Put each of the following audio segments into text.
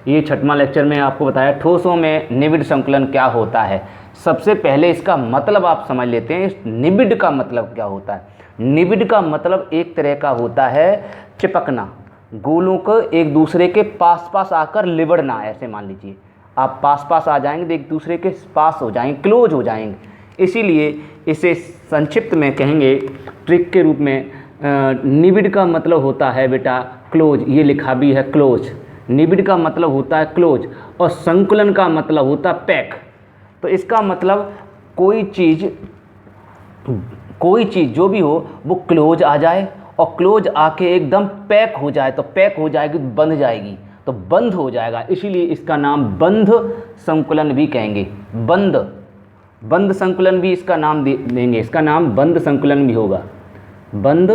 ये छठवां लेक्चर में आपको बताया ठोसों में निबिड संकुलन क्या होता है। सबसे पहले इसका मतलब आप समझ लेते हैं, इस निबिड का मतलब क्या होता है। निबिड का मतलब एक तरह का होता है चिपकना, गोलों को एक दूसरे के पास पास आकर लिबड़ना। ऐसे मान लीजिए आप पास पास आ जाएंगे तो एक दूसरे के पास हो जाएंगे, क्लोज हो जाएंगे। इसीलिए इसे संक्षिप्त में कहेंगे ट्रिक के रूप में, निबिड का मतलब होता है बेटा क्लोज, ये लिखा भी है क्लोज। निबिड का मतलब होता है क्लोज और संकुलन का मतलब होता है पैक। तो इसका मतलब कोई चीज़ जो भी हो वो क्लोज आ जाए और क्लोज आके एकदम पैक हो जाए, तो पैक हो जाएगी तो बंध जाएगी, तो बंद हो जाएगा। इसीलिए इसका नाम बंध संकुलन भी कहेंगे। बंद संकुलन भी इसका नाम देंगे, इसका नाम बंद संकुलन भी होगा, बंद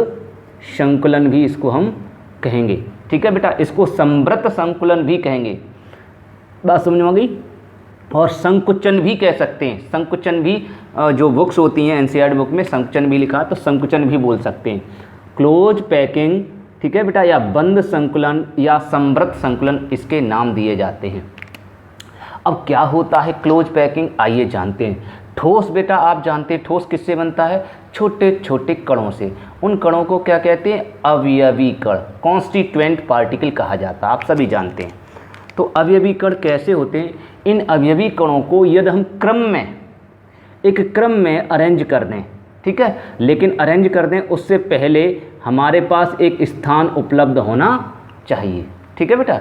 संकुलन भी इसको हम कहेंगे। ठीक है बेटा, इसको संवृत संकुलन भी कहेंगे। बात समझ में आ गई। और संकुचन भी कह सकते हैं, संकुचन भी जो बुक्स होती हैं एनसीईआरटी बुक में संकुचन भी लिखा, तो संकुचन भी बोल सकते हैं। क्लोज पैकिंग, ठीक है बेटा, या बंद संकुलन या संवृत संकुलन इसके नाम दिए जाते हैं। अब क्या होता है क्लोज पैकिंग, आइए जानते हैं। ठोस बेटा आप जानते हैं ठोस किससे बनता है, छोटे छोटे कणों से। उन कणों को क्या कहते हैं, अवयवी कण, कॉन्स्टिट्यूएंट पार्टिकल कहा जाता है, आप सभी जानते हैं। तो अवयवी कण कैसे होते हैं, इन अवयवी कणों को यदि हम एक क्रम में अरेंज कर दें, ठीक है, लेकिन अरेंज कर दें उससे पहले हमारे पास एक स्थान उपलब्ध होना चाहिए। ठीक है बेटा,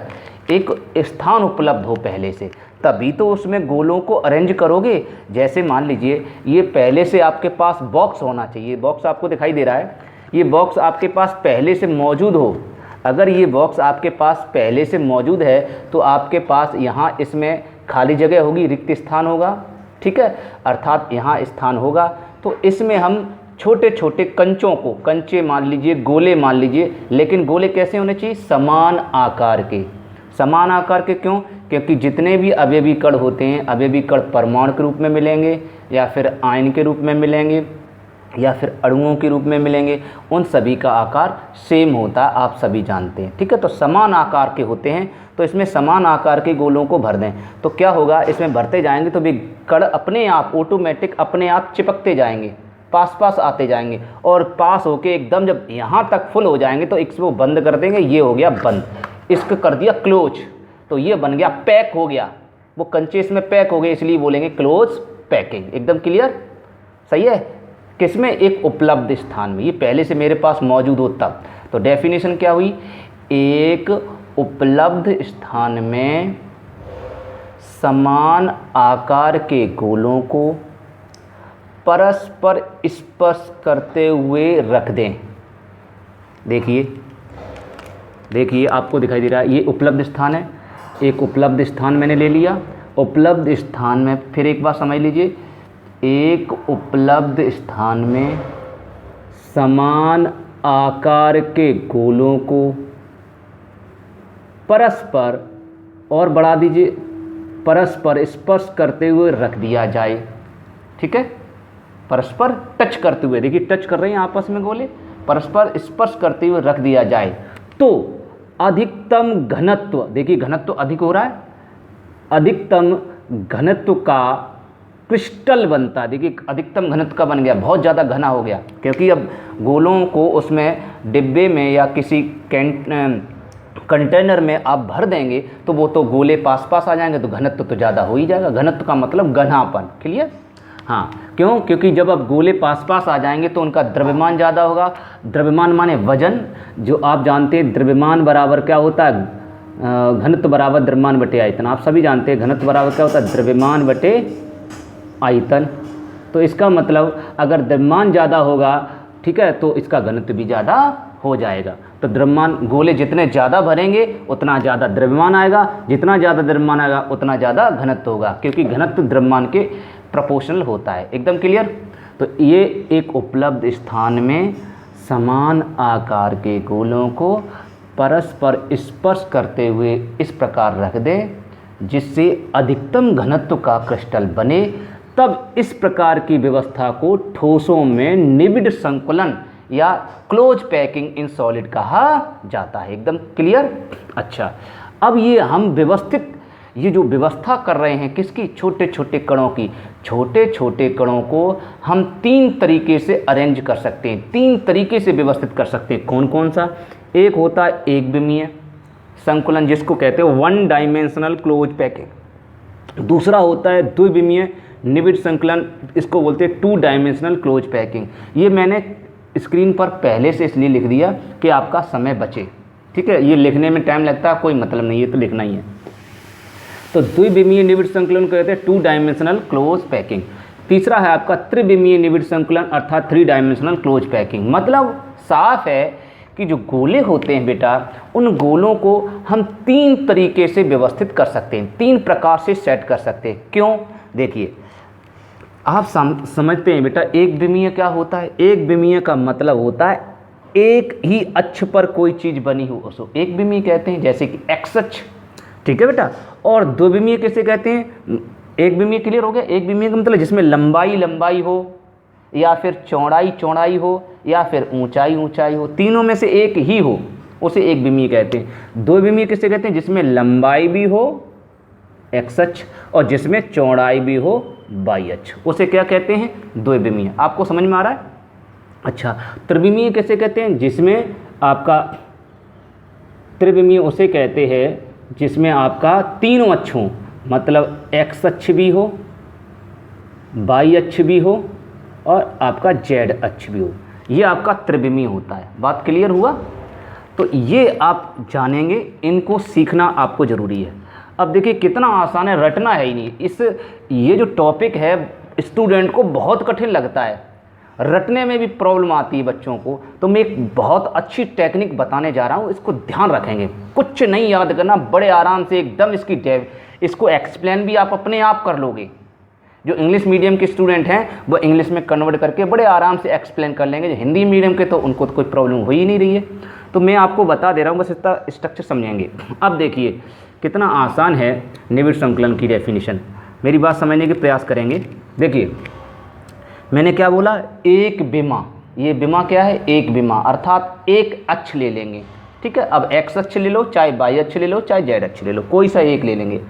एक स्थान उपलब्ध हो पहले से, तभी तो उसमें गोलों को अरेंज करोगे। जैसे मान लीजिए ये पहले से आपके पास बॉक्स होना चाहिए, बॉक्स आपको दिखाई दे रहा है, ये बॉक्स आपके पास पहले से मौजूद हो। अगर ये बॉक्स आपके पास पहले से मौजूद है तो आपके पास यहाँ इसमें खाली जगह होगी, रिक्त स्थान होगा, ठीक है, अर्थात यहाँ स्थान होगा। तो इसमें हम छोटे छोटे कंचों को, कंचे मान लीजिए, गोले मान लीजिए, लेकिन गोले कैसे होने चाहिए, समान आकार के। समान आकार के क्यों, क्योंकि जितने भी अवयवी कण होते हैं, अवयवी कण परमाणु के रूप में मिलेंगे या फिर आयन के रूप में मिलेंगे या फिर अणुओं के रूप में मिलेंगे, उन सभी का आकार सेम होता है, आप सभी जानते हैं। ठीक है, तो समान आकार के होते हैं, तो इसमें समान आकार के गोलों को भर दें तो क्या होगा, इसमें भरते जाएंगे तो भी कण अपने आप ऑटोमेटिक अपने आप चिपकते जाएंगे, पास पास आते जाएंगे, और पास होके एकदम जब यहाँ तक फुल हो जाएंगे तो इसको बंद कर देंगे। ये हो गया बंद, इसको कर दिया क्लोज, तो ये बन गया पैक हो गया, वो कंचे इसमें पैक हो गए, इसलिए बोलेंगे क्लोज पैकिंग। एकदम क्लियर, सही है। किसमें, एक उपलब्ध स्थान में, ये पहले से मेरे पास मौजूद हो तब। तो डेफिनेशन क्या हुई, एक उपलब्ध स्थान में समान आकार के गोलों को परस्पर स्पर्श करते हुए रख दें। देखिए आपको दिखाई दे रहा है, ये उपलब्ध स्थान है, एक उपलब्ध स्थान मैंने ले लिया। उपलब्ध स्थान में फिर एक बार समझ लीजिए, एक उपलब्ध स्थान में समान आकार के गोलों को परस्पर, और बढ़ा दीजिए, परस्पर स्पर्श करते हुए रख दिया जाए। ठीक है, परस्पर टच करते हुए, देखिए टच कर रहे हैं आपस में गोले, परस्पर स्पर्श करते हुए रख दिया जाए तो अधिकतम घनत्व, देखिए घनत्व अधिक हो रहा है, अधिकतम घनत्व का क्रिस्टल बनता है। देखिए अधिकतम घनत्व का बन गया, बहुत ज़्यादा घना हो गया, क्योंकि अब गोलों को उसमें डिब्बे में या किसी कंटेनर में आप भर देंगे तो वो तो गोले पास पास आ जाएंगे, तो घनत्व तो ज़्यादा हो ही जाएगा। घनत्व का मतलब घनापन, क्लियर। हाँ, क्यों, क्योंकि जब अब गोले पास पास आ जाएंगे तो उनका द्रव्यमान ज़्यादा होगा। द्रव्यमान माने वजन, जो आप जानते हैं द्रव्यमान बराबर क्या होता है, घनत्व बराबर द्रव्यमान बटे आयतन। आप सभी जानते हैं घनत्व बराबर क्या होता है, द्रव्यमान बटे आयतन। तो इसका मतलब अगर द्रव्यमान ज़्यादा होगा, ठीक है, तो इसका घनत्व भी ज़्यादा हो जाएगा। तो द्रव्यमान, गोले जितने ज़्यादा भरेंगे उतना ज़्यादा द्रव्यमान आएगा, जितना ज़्यादा द्रव्यमान आएगा उतना ज़्यादा घनत्व होगा, क्योंकि घनत्व द्रव्यमान के प्रोपोर्शनल होता है। एकदम क्लियर। तो ये एक उपलब्ध स्थान में समान आकार के गोलों को परस्पर स्पर्श करते हुए इस प्रकार रख दें जिससे अधिकतम घनत्व का क्रिस्टल बने, तब इस प्रकार की व्यवस्था को ठोसों में निबिड संकुलन या क्लोज पैकिंग इन सॉलिड कहा जाता है। एकदम क्लियर। अच्छा, अब ये हम व्यवस्थित, ये जो व्यवस्था कर रहे हैं किसकी, छोटे छोटे कणों की, छोटे छोटे कणों को हम 3 तरीके से अरेंज कर सकते हैं, 3 तरीके से व्यवस्थित कर सकते हैं। कौन कौन सा? एक होता है एक विमीय संकुलन जिसको कहते हैं 1 डायमेंशनल क्लोज पैकिंग। दूसरा होता है द्विविमीय निबिड संकुलन, इसको बोलते हैं 2 डायमेंशनल क्लोज पैकिंग। ये मैंने स्क्रीन पर पहले से इसलिए लिख दिया कि आपका समय बचे, ठीक है। ये लिखने में टाइम लगता है, कोई मतलब नहीं है, तो लिखना ही है। तो द्विविमीय निबिड संकुलन कहते हैं 2 डायमेंशनल क्लोज पैकिंग। तीसरा है आपका त्रिविमीय निबिड संकुलन अर्थात 3 डायमेंशनल क्लोज पैकिंग। मतलब साफ है कि जो गोले होते हैं बेटा, उन गोलों को हम 3 तरीके से व्यवस्थित कर सकते हैं, 3 प्रकार से सेट कर सकते हैं। क्यों? देखिए, आप समझते हैं बेटा एक विमीय क्या होता है? एक विमीय का मतलब होता है एक ही अक्ष पर कोई चीज़ बनी हो उसको एक विमीय कहते हैं, जैसे कि एक्स अक्ष, ठीक है बेटा। और द्विविमीय किसे कहते हैं? एक विमीय क्लियर हो गया। एक विमीय का मतलब जिसमें लंबाई लंबाई हो या फिर चौड़ाई चौड़ाई हो या फिर ऊंचाई ऊंचाई हो, तीनों में से एक ही हो, उसे एक विमीय कहते हैं। द्विविमीय किसे कहते हैं? जिसमें लंबाई भी हो एक्स अक्ष और जिसमें चौड़ाई भी हो वाई अक्ष, उसे क्या कहते हैं? द्विविमीय। आपको समझ में आ रहा है? अच्छा, त्रिविमीय किसे कहते हैं? जिसमें आपका त्रिविमीय उसे कहते हैं जिसमें आपका तीनों अक्ष हों, मतलब एक्स अक्ष भी हो, वाई अक्ष भी हो और आपका जेड अक्ष भी हो, ये आपका त्रिविमीय होता है। बात क्लियर हुआ? तो ये आप जानेंगे, इनको सीखना आपको ज़रूरी है। अब देखिए कितना आसान है, रटना है ही नहीं। ये जो टॉपिक है स्टूडेंट को बहुत कठिन लगता है, रटने में भी प्रॉब्लम आती है बच्चों को। तो मैं एक बहुत अच्छी टेक्निक बताने जा रहा हूँ, इसको ध्यान रखेंगे। कुछ नहीं याद करना, बड़े आराम से एकदम इसको एक्सप्लेन भी आप अपने आप कर लोगे। जो इंग्लिश मीडियम के स्टूडेंट हैं वो इंग्लिश में कन्वर्ट करके बड़े आराम से एक्सप्लेन कर लेंगे। जो हिंदी मीडियम के तो उनको तो कोई प्रॉब्लम हो ही नहीं रही है। तो मैं आपको बता दे रहा हूँ, बस इसका स्ट्रक्चर समझेंगे। अब देखिए कितना आसान है निबिड संकुलन की डेफिनेशन, मेरी बात समझने के प्रयास करेंगे। देखिए मैंने क्या बोला? एक विमा। ये विमा क्या है? एक विमा, अर्थात एक अक्ष ले लेंगे, ठीक है। अब एक्स अक्ष ले लो, चाहे वाई अक्ष ले लो, चाहे जेड अक्ष ले लो, कोई सा एक ले लेंगे।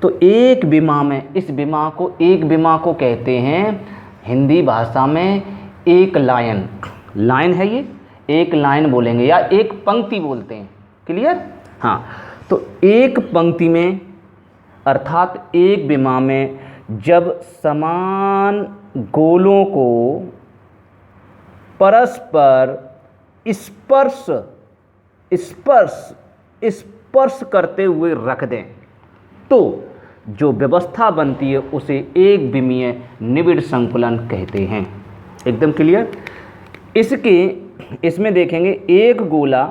तो एक विमा में, इस विमा को, एक विमा को कहते हैं हिंदी भाषा में एक लाइन। लाइन है ये, एक लाइन बोलेंगे या एक पंक्ति बोलते हैं। क्लियर? हाँ। तो एक पंक्ति में अर्थात एक विमा में जब समान गोलों को परस्पर स्पर्श करते हुए रख दें तो जो व्यवस्था बनती है उसे एक विमीय निबिड संकुलन कहते हैं। एकदम क्लियर? इसमें देखेंगे एक गोला,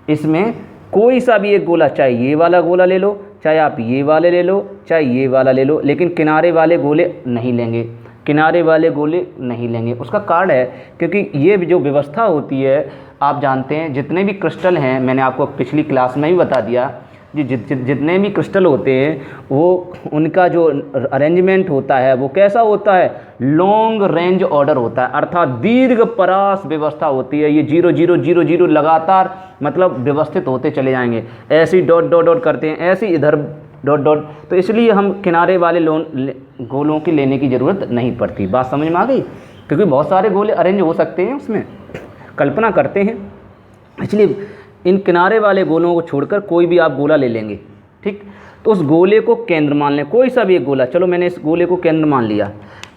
इसमें कोई सा भी एक गोला, चाहे ये वाला गोला ले लो, चाहे आप ये वाले ले लो, चाहे ये वाला ले लो, लेकिन किनारे वाले गोले नहीं लेंगे, किनारे वाले गोले नहीं लेंगे। उसका कारण है क्योंकि ये जो व्यवस्था होती है, आप जानते हैं जितने भी क्रिस्टल हैं, मैंने आपको पिछली क्लास में भी बता दिया, जितने भी क्रिस्टल होते हैं वो उनका जो अरेंजमेंट होता है वो कैसा होता है? लॉन्ग रेंज ऑर्डर होता है, अर्थात दीर्घ परास व्यवस्था होती है। ये 0 0 0 0 लगातार मतलब व्यवस्थित होते चले जाएंगे, ऐसे ही डॉट डॉट डॉट करते हैं, ऐसे ही इधर डॉट डॉट। तो इसलिए हम किनारे वाले गोलों की लेने की ज़रूरत नहीं पड़ती। बात समझ में आ गई? क्योंकि बहुत सारे गोले अरेंज हो सकते हैं, उसमें कल्पना करते हैं, इसलिए इन किनारे वाले गोलों को छोड़कर कोई भी आप गोला ले लेंगे, ठीक। तो उस गोले को केंद्र मान लें, कोई सा भी एक गोला। चलो मैंने इस गोले को केंद्र मान लिया।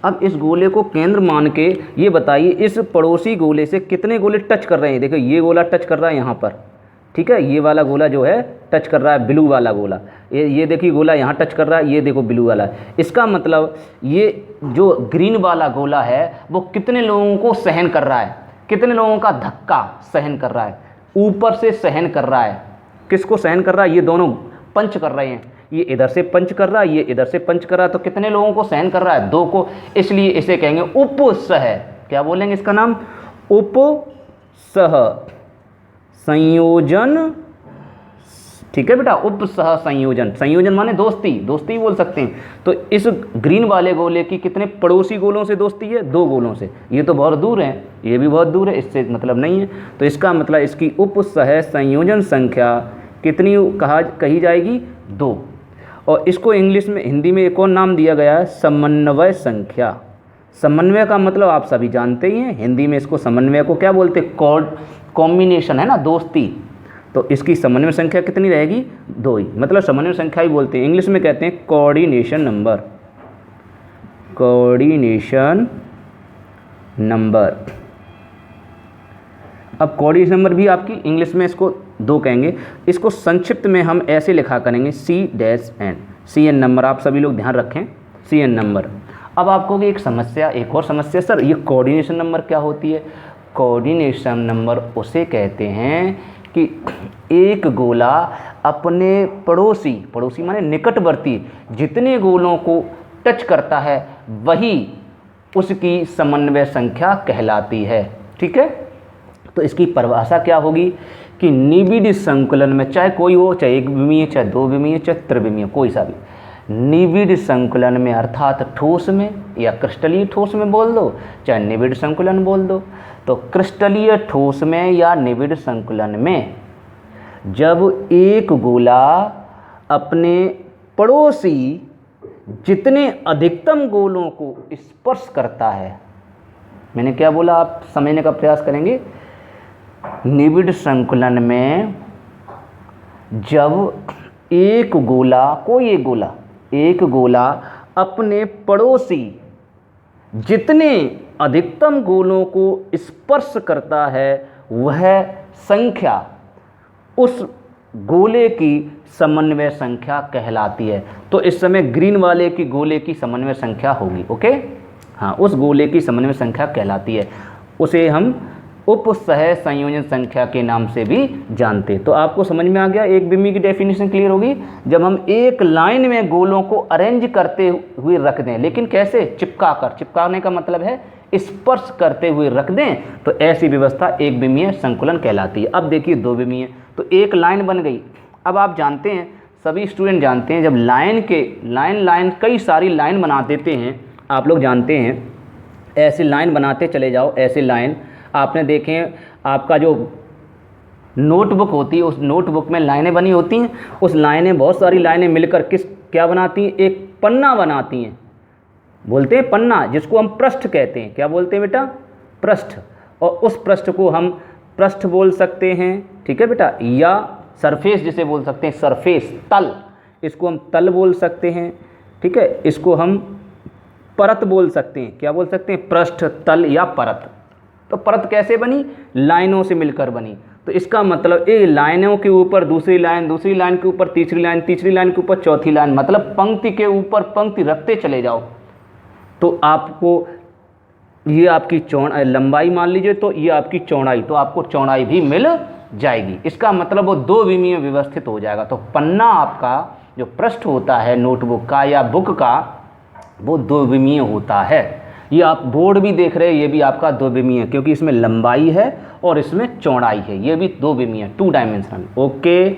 अब इस गोले को केंद्र मान के ये बताइए इस पड़ोसी गोले से कितने गोले टच कर रहे हैं। देखो ये गोला टच कर रहा है यहाँ पर, ठीक है। ये वाला गोला जो है टच कर रहा है, ब्लू वाला गोला। ये देखिए गोला यहाँ टच कर रहा है, ये देखो ब्लू वाला। इसका मतलब ये जो ग्रीन वाला गोला है वो कितने लोगों को सहन कर रहा है, कितने लोगों का धक्का सहन कर रहा है, ऊपर से सहन कर रहा है। किसको सहन कर रहा है? ये दोनों पंच कर रहे हैं, ये इधर से पंच कर रहा है, ये इधर से पंच कर रहा है। तो कितने लोगों को सहन कर रहा है? 2 को। इसलिए इसे कहेंगे उपसह। क्या बोलेंगे इसका नाम? उपसह संयोजन, ठीक है बेटा। उपसह संयोजन, संयोजन माने दोस्ती, दोस्ती बोल सकते हैं। तो इस ग्रीन वाले गोले की कितने पड़ोसी गोलों से दोस्ती है? 2 गोलों से। ये तो बहुत दूर है, ये भी बहुत दूर है, इससे मतलब नहीं है। तो इसका मतलब इसकी उपसह संयोजन संख्या कितनी कही जाएगी? 2। और इसको इंग्लिश में, हिंदी में एक और नाम दिया गया है समन्वय संख्या। समन्वय का मतलब आप सभी जानते ही हैं, हिंदी में इसको समन्वय को क्या बोलते हैं? कॉम्बिनेशन है ना, दोस्ती। तो इसकी समन्वय संख्या कितनी रहेगी? 2 ही, मतलब समन्वय संख्या ही बोलते हैं। इंग्लिश में कहते हैं कोऑर्डिनेशन नंबर, कोऑर्डिनेशन नंबर। अब कोऑर्डिनेशन नंबर भी आपकी इंग्लिश में इसको 2 कहेंगे। इसको संक्षिप्त में हम ऐसे लिखा करेंगे C-N, CN नंबर। आप सभी लोग ध्यान रखें, CN नंबर। अब आपको एक समस्या, एक और समस्या, सर ये कोऑर्डिनेशन नंबर क्या होती है? कोऑर्डिनेशन नंबर उसे कहते हैं कि एक गोला अपने पड़ोसी माने निकटवर्ती जितने गोलों को टच करता है वही उसकी समन्वय संख्या कहलाती है। ठीक है, तो इसकी परिभाषा क्या होगी कि निबिड़ संकुलन में, चाहे कोई हो, चाहे एक विमीय, चाहे 2 विमीय, चाहे त्रिविमीय, कोई सा भी, निबिड़ संकुलन में अर्थात ठोस में या क्रिस्टलीय ठोस में बोल दो, चाहे निबिड़ संकुलन बोल दो। तो क्रिस्टलीय ठोस में या निबिड़ संकुलन में जब एक गोला अपने पड़ोसी जितने अधिकतम गोलों को स्पर्श करता है, मैंने क्या बोला आप समझने का प्रयास करेंगे। निबिड़ संकुलन में जब एक गोला, कोई एक गोला अपने पड़ोसी जितने अधिकतम गोलों को स्पर्श करता है वह संख्या उस गोले की समन्वय संख्या कहलाती है। तो इस समय ग्रीन वाले की गोले की समन्वय संख्या होगी। ओके, हाँ, उस गोले की समन्वय संख्या कहलाती है। उसे हम उपसह संयोजन संख्या के नाम से भी जानते। तो आपको समझ में आ गया, एक विमीय की डेफिनेशन क्लियर होगी। जब हम एक लाइन में गोलों को अरेंज करते हुए रख दें, लेकिन कैसे? चिपकाकर। चिपकाने का मतलब है स्पर्श करते हुए रख दें, तो ऐसी व्यवस्था एक विमीय संकुलन कहलाती है। अब देखिए 2 विमीय, तो एक लाइन बन गई। अब आप जानते हैं, सभी स्टूडेंट जानते हैं, जब लाइन कई सारी लाइन बना देते हैं, आप लोग जानते हैं, ऐसी लाइन बनाते चले जाओ, ऐसी लाइन आपने देखें, आपका जो नोटबुक होती है उस नोटबुक में लाइनें बनी होती हैं, उस लाइनें, बहुत सारी लाइनें मिलकर क्या बनाती हैं? एक पन्ना बनाती हैं, बोलते हैं पन्ना, जिसको हम पृष्ठ कहते हैं। क्या बोलते हैं बेटा? पृष्ठ। और उस पृष्ठ को हम पृष्ठ बोल सकते हैं, ठीक है बेटा, या सरफेस जिसे बोल सकते हैं, सरफेस, तल, इसको हम तल बोल सकते हैं। ठीक है, इसको हम परत बोल सकते हैं। क्या बोल सकते हैं? पृष्ठ, तल या परत। तो परत कैसे बनी? लाइनों से मिलकर बनी। तो इसका मतलब ये लाइनों के ऊपर दूसरी लाइन, दूसरी लाइन के ऊपर तीसरी लाइन, तीसरी लाइन के ऊपर चौथी लाइन, मतलब पंक्ति के ऊपर पंक्ति रखते चले जाओ तो आपको ये आपकी लंबाई मान लीजिए, तो ये आपकी चौड़ाई, तो आपको चौड़ाई भी मिल जाएगी। इसका मतलब वो 2 विमीय व्यवस्थित हो जाएगा। तो पन्ना आपका जो पृष्ठ होता है नोटबुक का या बुक का, वो 2 विमीय होता है। ये आप बोर्ड भी देख रहे हैं, ये भी आपका 2 विमीय, क्योंकि इसमें लंबाई है और इसमें चौड़ाई है, ये भी 2 विमीय, 2 डायमेंशनल। ओके,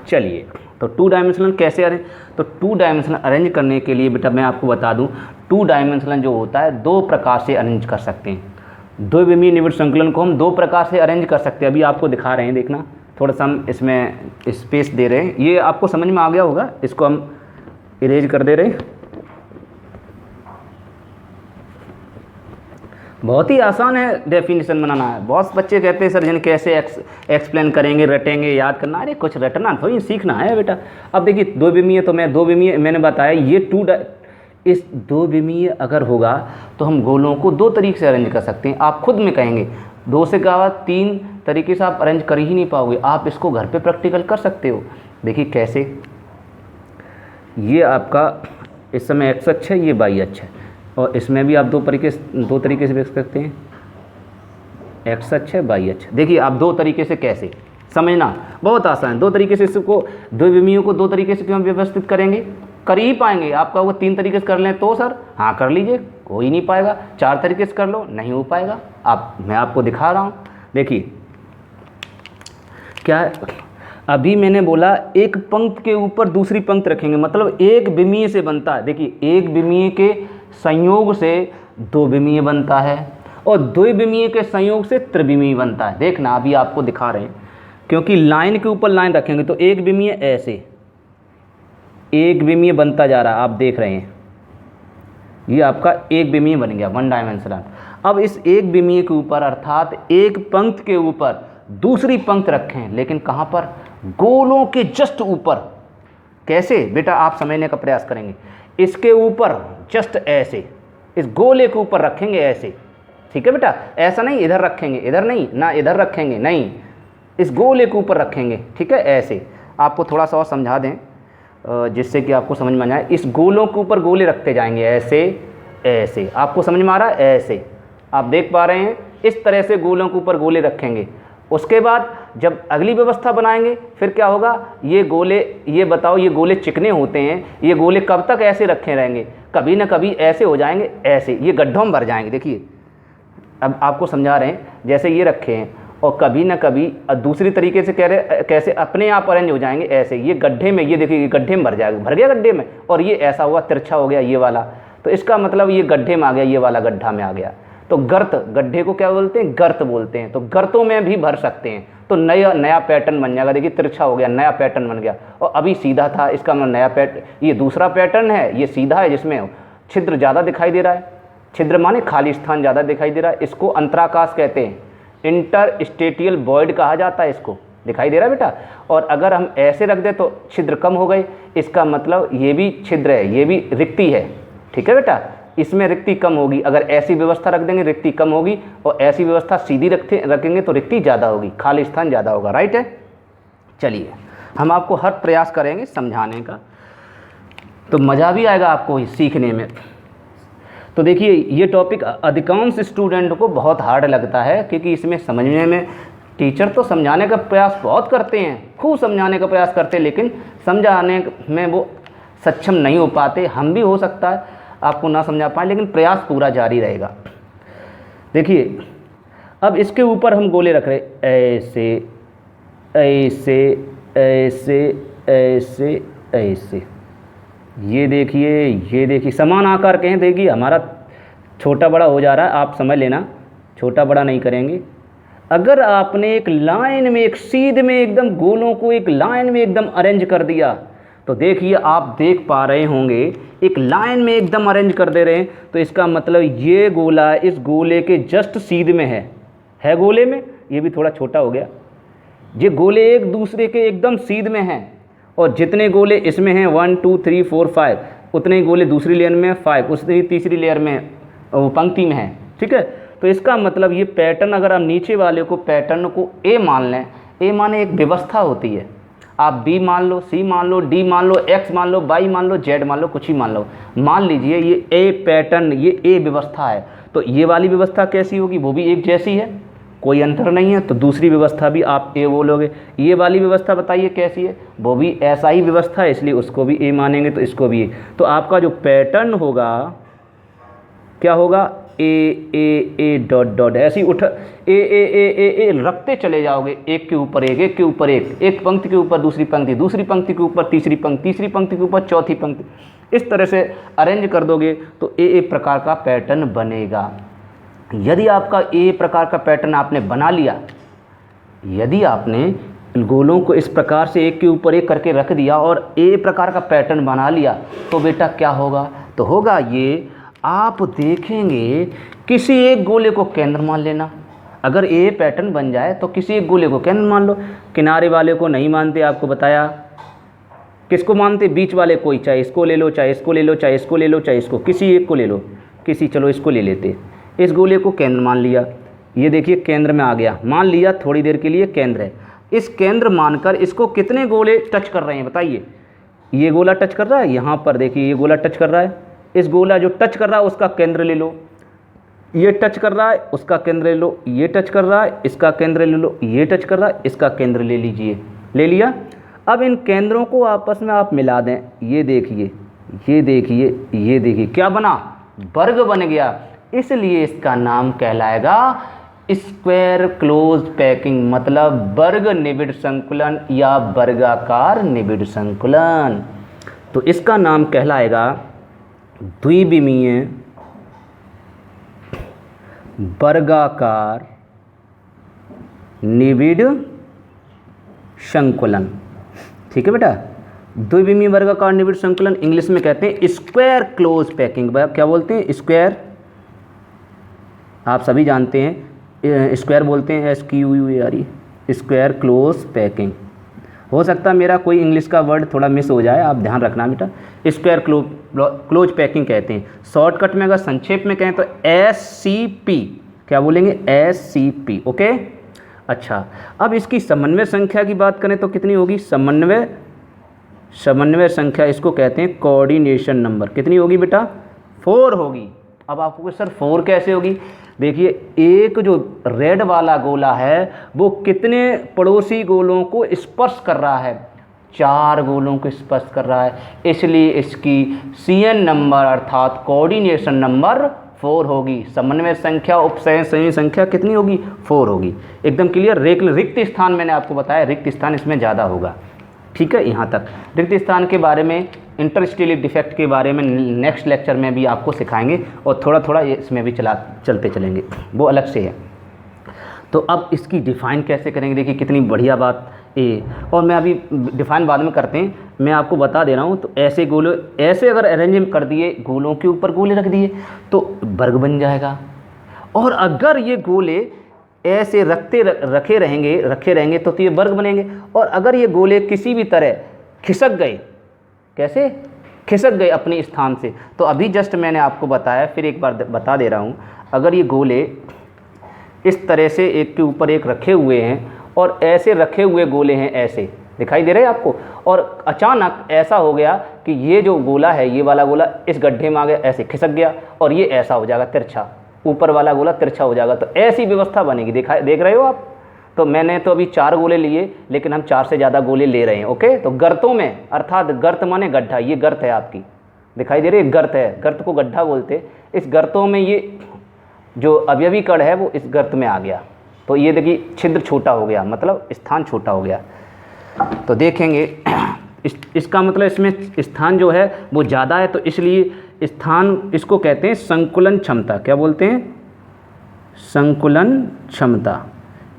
चलिए, तो 2 डायमेंशनल कैसे अरेंज? तो 2 डायमेंशनल अरेंज करने के लिए बेटा मैं आपको बता दूं, 2 डायमेंशनल जो होता है 2 प्रकार से अरेंज कर सकते हैं। 2 विमीय निबिड़ संकुलन को हम 2 प्रकार से अरेंज कर सकते हैं। अभी आपको दिखा रहे हैं, देखना, थोड़ा सा हम इसमें स्पेस दे रहे हैं, ये आपको समझ में आ गया होगा। इसको हम इरेज कर दे रहे हैं। बहुत ही आसान है डेफिनेशन बनाना है। बहुत बच्चे कहते हैं सर जिन कैसे एक्सप्लेन करेंगे, रटेंगे, याद करना। अरे कुछ रटना थोड़ी, सीखना है बेटा। अब देखिए 2 विमीय, तो मैं 2 विमीय मैंने बताया, ये इस 2 विमीय अगर होगा तो हम गोलों को 2 तरीके से अरेंज कर सकते हैं। आप खुद में कहेंगे 2 से क्या 3 तरीके से आप अरेंज कर ही नहीं पाओगे। आप इसको घर पे प्रैक्टिकल कर सकते हो। देखिए कैसे, ये आपका इस समय एक्स अक्ष है, ये वाई अक्ष है, और इसमें भी आप 2 तरीके से देख सकते हैं, एक्स अक्ष है, वाई अक्ष। देखिए आप 2 तरीके से कैसे समझना, बहुत आसान है। 2 तरीके से इसको, 2 विमीयों को 2 तरीके से क्यों व्यवस्थित करेंगे? कर ही पाएंगे। आपका वो 3 तरीके से कर लें तो सर हाँ कर लीजिए, हो ही नहीं पाएगा। 4 तरीके से कर लो, नहीं हो पाएगा। मैं आपको दिखा रहा हूँ, देखिए क्या है। अभी मैंने बोला एक पंक्ति के ऊपर दूसरी पंक्ति रखेंगे, मतलब एक विमीय से बनता है। देखिए एक विमीय के संयोग से 2 विमीय बनता है और 2 विमीय के संयोग से त्रिविमीय बनता है। देखना अभी आपको दिखा रहे हैं क्योंकि लाइन के ऊपर लाइन रखेंगे तो एक विमीय ऐसे एक विमीय बनता जा रहा है, आप देख रहे हैं ये आपका एक विमीय बन गया, वन डायमेंशनल। अब इस एक विमीय के ऊपर अर्थात एक पंक्ति के ऊपर दूसरी पंक्ति रखें, लेकिन कहाँ पर? गोलों के जस्ट ऊपर। कैसे बेटा? आप समझने का प्रयास करेंगे। इसके ऊपर जस्ट ऐसे, इस गोले के ऊपर रखेंगे ऐसे, ठीक है बेटा? ऐसा नहीं इधर रखेंगे, इधर नहीं ना, इधर रखेंगे नहीं, इस गोले के ऊपर रखेंगे, ठीक है? ऐसे। आपको थोड़ा सा और समझा दें जिससे कि आपको समझ में आ जाए। इस गोलों के ऊपर गोले रखते जाएंगे ऐसे ऐसे, आपको समझ में आ रहा है? ऐसे आप देख पा रहे हैं, इस तरह से गोलों के ऊपर गोले रखेंगे। उसके बाद जब अगली व्यवस्था बनाएंगे फिर क्या होगा? ये गोले, ये बताओ, ये गोले चिकने होते हैं, ये गोले कब तक ऐसे रखे रहेंगे? कभी ना कभी ऐसे हो जाएंगे, ऐसे ये गड्ढों में भर जाएंगे। देखिए अब आपको समझा रहे हैं, जैसे ये रखे हैं और कभी ना कभी दूसरी तरीके से कह रहे कैसे अपने आप अरेंज हो जाएंगे ऐसे, ये गड्ढे में, ये देखिए ये गड्ढे में भर जाएगा, भर गया गड्ढे में, और ये ऐसा हुआ तिरछा हो गया ये वाला, तो इसका मतलब ये गड्ढे में आ गया, ये वाला गड्ढा में आ गया। तो गर्त, गड्ढे को क्या बोलते हैं? गर्त बोलते हैं। तो गर्तों में भी भर सकते हैं, तो नया पैटर्न बन जाएगा। देखिए तिरछा हो गया, नया पैटर्न बन गया, और अभी सीधा था, इसका मतलब नया पैटर्न, ये दूसरा पैटर्न है, ये सीधा है जिसमें छिद्र ज़्यादा दिखाई दे रहा है। छिद्र माने खाली स्थान ज़्यादा दिखाई दे रहा है, इसको अंतराकाश कहते हैं, इंटरस्टेटियल वॉइड कहा जाता है इसको। दिखाई दे रहा है बेटा? और अगर हम ऐसे रख दें तो छिद्र कम हो गए, इसका मतलब ये भी छिद्र है, ये भी रिक्ति है, ठीक है बेटा? इसमें रिक्ति कम होगी। अगर ऐसी व्यवस्था रख देंगे रिक्ति कम होगी, और ऐसी व्यवस्था सीधी रखेंगे तो रिक्ति ज़्यादा होगी, खाली स्थान ज़्यादा होगा। राइट है? चलिए हम आपको हर प्रयास करेंगे समझाने का, तो मज़ा भी आएगा आपको सीखने में। तो देखिए ये टॉपिक अधिकांश स्टूडेंट को बहुत हार्ड लगता है, क्योंकि इसमें समझने में टीचर तो समझाने का प्रयास बहुत करते हैं, खूब समझाने का प्रयास करते हैं, लेकिन समझाने में वो सक्षम नहीं हो पाते। हम भी हो सकता है आपको ना समझा पाए, लेकिन प्रयास पूरा जारी रहेगा। देखिए अब इसके ऊपर हम गोले रख रहे, ऐसे ऐसे ऐसे ऐसे ऐसे, ये देखिए समान आकार के हैं। देखिए हमारा छोटा बड़ा हो जा रहा है, आप समझ लेना, छोटा बड़ा नहीं करेंगे। अगर आपने एक लाइन में, एक सीध में एकदम गोलों को एक लाइन में एकदम अरेंज कर दिया, तो देखिए आप देख पा रहे होंगे एक लाइन में एकदम अरेंज कर दे रहे हैं, तो इसका मतलब ये गोला इस गोले के जस्ट सीध में है गोले में, ये भी थोड़ा छोटा हो गया। ये गोले एक दूसरे के एकदम सीध में हैं, और जितने गोले इसमें हैं 1 2 3 4 5, उतने ही गोले दूसरी लेयर में 5, उतनी तीसरी लेयर में पंक्ति में है, ठीक है? तो इसका मतलब ये पैटर्न, अगर आप नीचे वाले को पैटर्न को ए मान लें, ए माने एक व्यवस्था होती है, आप बी मान लो, सी मान लो, डी मान लो, एक्स मान लो, वाई मान लो, जेड मान लो, कुछ ही मान लो, मान लीजिए ये ए पैटर्न, ये ए व्यवस्था है। तो ये वाली व्यवस्था कैसी होगी? वो भी एक जैसी है, कोई अंतर नहीं है, तो दूसरी व्यवस्था भी आप ए बोलोगे। ये वाली व्यवस्था बताइए कैसी है? वो भी ऐसा ही व्यवस्था है, इसलिए उसको भी ए मानेंगे, तो इसको भी ए। तो आपका जो पैटर्न होगा क्या होगा? ए डॉट डॉट, ऐसे ही उठ ए रखते चले जाओगे, एक के ऊपर एक, एक के ऊपर एक पंक्ति के ऊपर दूसरी पंक्ति, दूसरी पंक्ति के ऊपर तीसरी पंक्ति, तीसरी पंक्ति के ऊपर चौथी पंक्ति, इस तरह से अरेंज कर दोगे तो ए प्रकार का पैटर्न बनेगा। यदि आपका ए प्रकार का पैटर्न आपने बना लिया, यदि आपने गोलों को इस प्रकार से एक के ऊपर एक करके रख दिया और ए प्रकार का पैटर्न बना लिया, तो बेटा क्या होगा? तो होगा ये, आप देखेंगे किसी एक गोले को केंद्र मान लेना। अगर ए पैटर्न बन जाए तो किसी एक गोले को केंद्र मान लो। किनारे वाले को नहीं मानते, आपको बताया। किसको मानते? बीच वाले को ही, चाहे इसको ले लो, चाहे इसको ले लो, चाहे इसको ले लो, चाहे इसको, किसी एक को ले लो, चलो इसको ले लेते। इस गोले को केंद्र मान लिया, ये देखिए केंद्र में आ गया, मान लिया थोड़ी देर के लिए केंद्र है। इस केंद्र मानकर इसको कितने गोले टच कर रहे हैं बताइए? ये गोला टच कर रहा है, यहाँ पर देखिए ये गोला टच कर रहा है। इस गोला जो टच कर रहा है उसका केंद्र ले लो, ये टच कर रहा है उसका केंद्र ले लो, ये टच कर रहा है इसका केंद्र ले लो, ये टच कर रहा है इसका केंद्र ले लीजिए। ले लिया। अब इन केंद्रों को आपस में आप मिला दें, ये देखिए, ये देखिए, ये देखिए क्या बना? वर्ग बन गया। इसलिए इसका नाम कहलाएगा स्क्वायर क्लोज पैकिंग, मतलब वर्ग निबिड़ संकुलन या वर्गाकार निबिड़ संकुलन। तो इसका नाम कहलाएगा द्विविमीय वर्गाकार निबिड़ संकुलन। ठीक है बेटा, द्विविमीय वर्गाकार निबिड़ संकुलन इंग्लिश में कहते हैं स्क्वायर क्लोज पैकिंग। क्या बोलते हैं? स्क्वायर, आप सभी जानते हैं स्क्वायर बोलते हैं SQUARE, स्क्वायर क्लोज पैकिंग। हो सकता है मेरा कोई इंग्लिश का वर्ड थोड़ा मिस हो जाए, आप ध्यान रखना बेटा। स्क्वायर क्लोज पैकिंग कहते हैं। शॉर्टकट में अगर संक्षेप में कहें तो SCP। क्या बोलेंगे? SCP। ओके। अच्छा, अब इसकी समन्वय संख्या की बात करें तो कितनी होगी? समन्वय संख्या इसको कहते हैं कोऑर्डिनेशन नंबर। कितनी होगी बेटा? 4 होगी। अब आपको सर 4 कैसे होगी? देखिए, एक जो रेड वाला गोला है वो कितने पड़ोसी गोलों को स्पर्श कर रहा है? 4 गोलों को स्पर्श कर रहा है, इसलिए इसकी CN नंबर अर्थात कोऑर्डिनेशन नंबर 4 होगी। समन्वय संख्या उपसंयोजक संख्या कितनी होगी? 4 होगी। एकदम क्लियर। रिक्त स्थान मैंने आपको बताया, रिक्त स्थान इसमें ज़्यादा होगा। ठीक है, यहाँ तक। रिक्त स्थान के बारे में, इंटरस्टेलियर डिफेक्ट के बारे में नेक्स्ट लेक्चर में भी आपको सिखाएंगे और थोड़ा थोड़ा इसमें भी चलते चलेंगे, वो अलग से है। तो अब इसकी डिफ़ाइन कैसे करेंगे? देखिए कितनी बढ़िया बात ये। और मैं अभी डिफ़ाइन बाद में करते हैं, मैं आपको बता दे रहा हूँ। तो ऐसे गोले, ऐसे अगर अरेंज कर दिए, गोलों के ऊपर गोले रख दिए तो वर्ग बन जाएगा। और अगर ये गोले ऐसे रखे रहेंगे तो ये वर्ग बनेंगे। और अगर ये गोले किसी भी तरह खिसक गए, कैसे खिसक गए अपने स्थान से, तो अभी जस्ट मैंने आपको बताया, फिर एक बार बता दे रहा हूँ। अगर ये गोले इस तरह से एक के ऊपर एक रखे हुए हैं और ऐसे रखे हुए गोले हैं, ऐसे दिखाई दे रहे हैं आपको, और अचानक ऐसा हो गया कि ये जो गोला है, ये वाला गोला इस गड्ढे में आ गया, ऐसे खिसक गया और ये ऐसा हो जाएगा तिरछा, ऊपर वाला गोला तिरछा हो जाएगा। तो ऐसी व्यवस्था बनेगी। देख रहे हो आप? तो मैंने तो अभी 4 गोले लिए, लेकिन हम 4 से ज़्यादा गोले ले रहे हैं। ओके। तो गर्तों में, अर्थात गर्त माने गड्ढा, ये गर्त है आपकी, दिखाई दे रही है? गर्त है, गर्त को गड्ढा बोलते। इस गर्तों में ये जो अवयवी कण है वो इस गर्त में आ गया, तो ये देखिए छिद्र छोटा हो गया, मतलब स्थान छोटा हो गया। तो देखेंगे इसका मतलब इसमें स्थान जो है वो ज़्यादा है, तो इसलिए स्थान, इसको कहते हैं संकुलन क्षमता। क्या बोलते हैं? संकुलन क्षमता।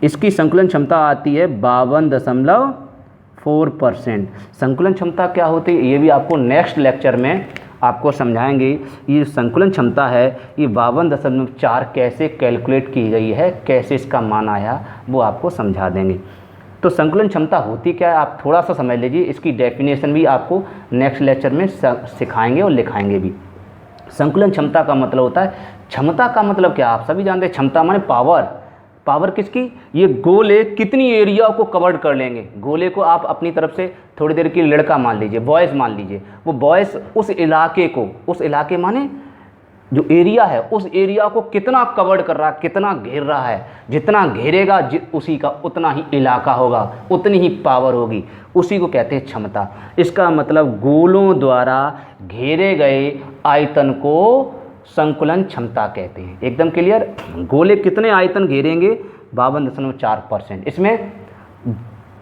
इसकी संकुलन क्षमता आती है 52.4%। संकुलन क्षमता क्या होती है ये भी आपको नेक्स्ट लेक्चर में आपको समझाएंगे। ये संकुलन क्षमता है, ये 52.4 कैसे कैलकुलेट की गई है, कैसे इसका मान आया, वो आपको समझा देंगे। तो संकुलन क्षमता होती क्या है आप थोड़ा सा समझ लीजिए। इसकी डेफिनेशन भी आपको नेक्स्ट लेक्चर में सिखाएंगे और लिखाएंगे भी। संकुलन क्षमता का मतलब होता है, क्षमता का मतलब क्या आप सभी जानते हैं, क्षमता माने पावर। पावर किसकी? ये गोले कितनी एरिया को कवर कर लेंगे। गोले को आप अपनी तरफ से थोड़ी देर के लिए लड़का मान लीजिए, बॉयज़ मान लीजिए, वो बॉयज़ उस इलाके को, उस इलाके माने जो एरिया है, उस एरिया को कितना कवर कर रहा है, कितना घेर रहा है। जितना घेरेगा उसी का उतना ही इलाका होगा, उतनी ही पावर होगी, उसी को कहते हैं क्षमता। इसका मतलब गोलों द्वारा घेरे गए आयतन को संकुलन क्षमता कहते हैं। एकदम क्लियर? गोले कितने आयतन घेरेंगे? 52.4%। इसमें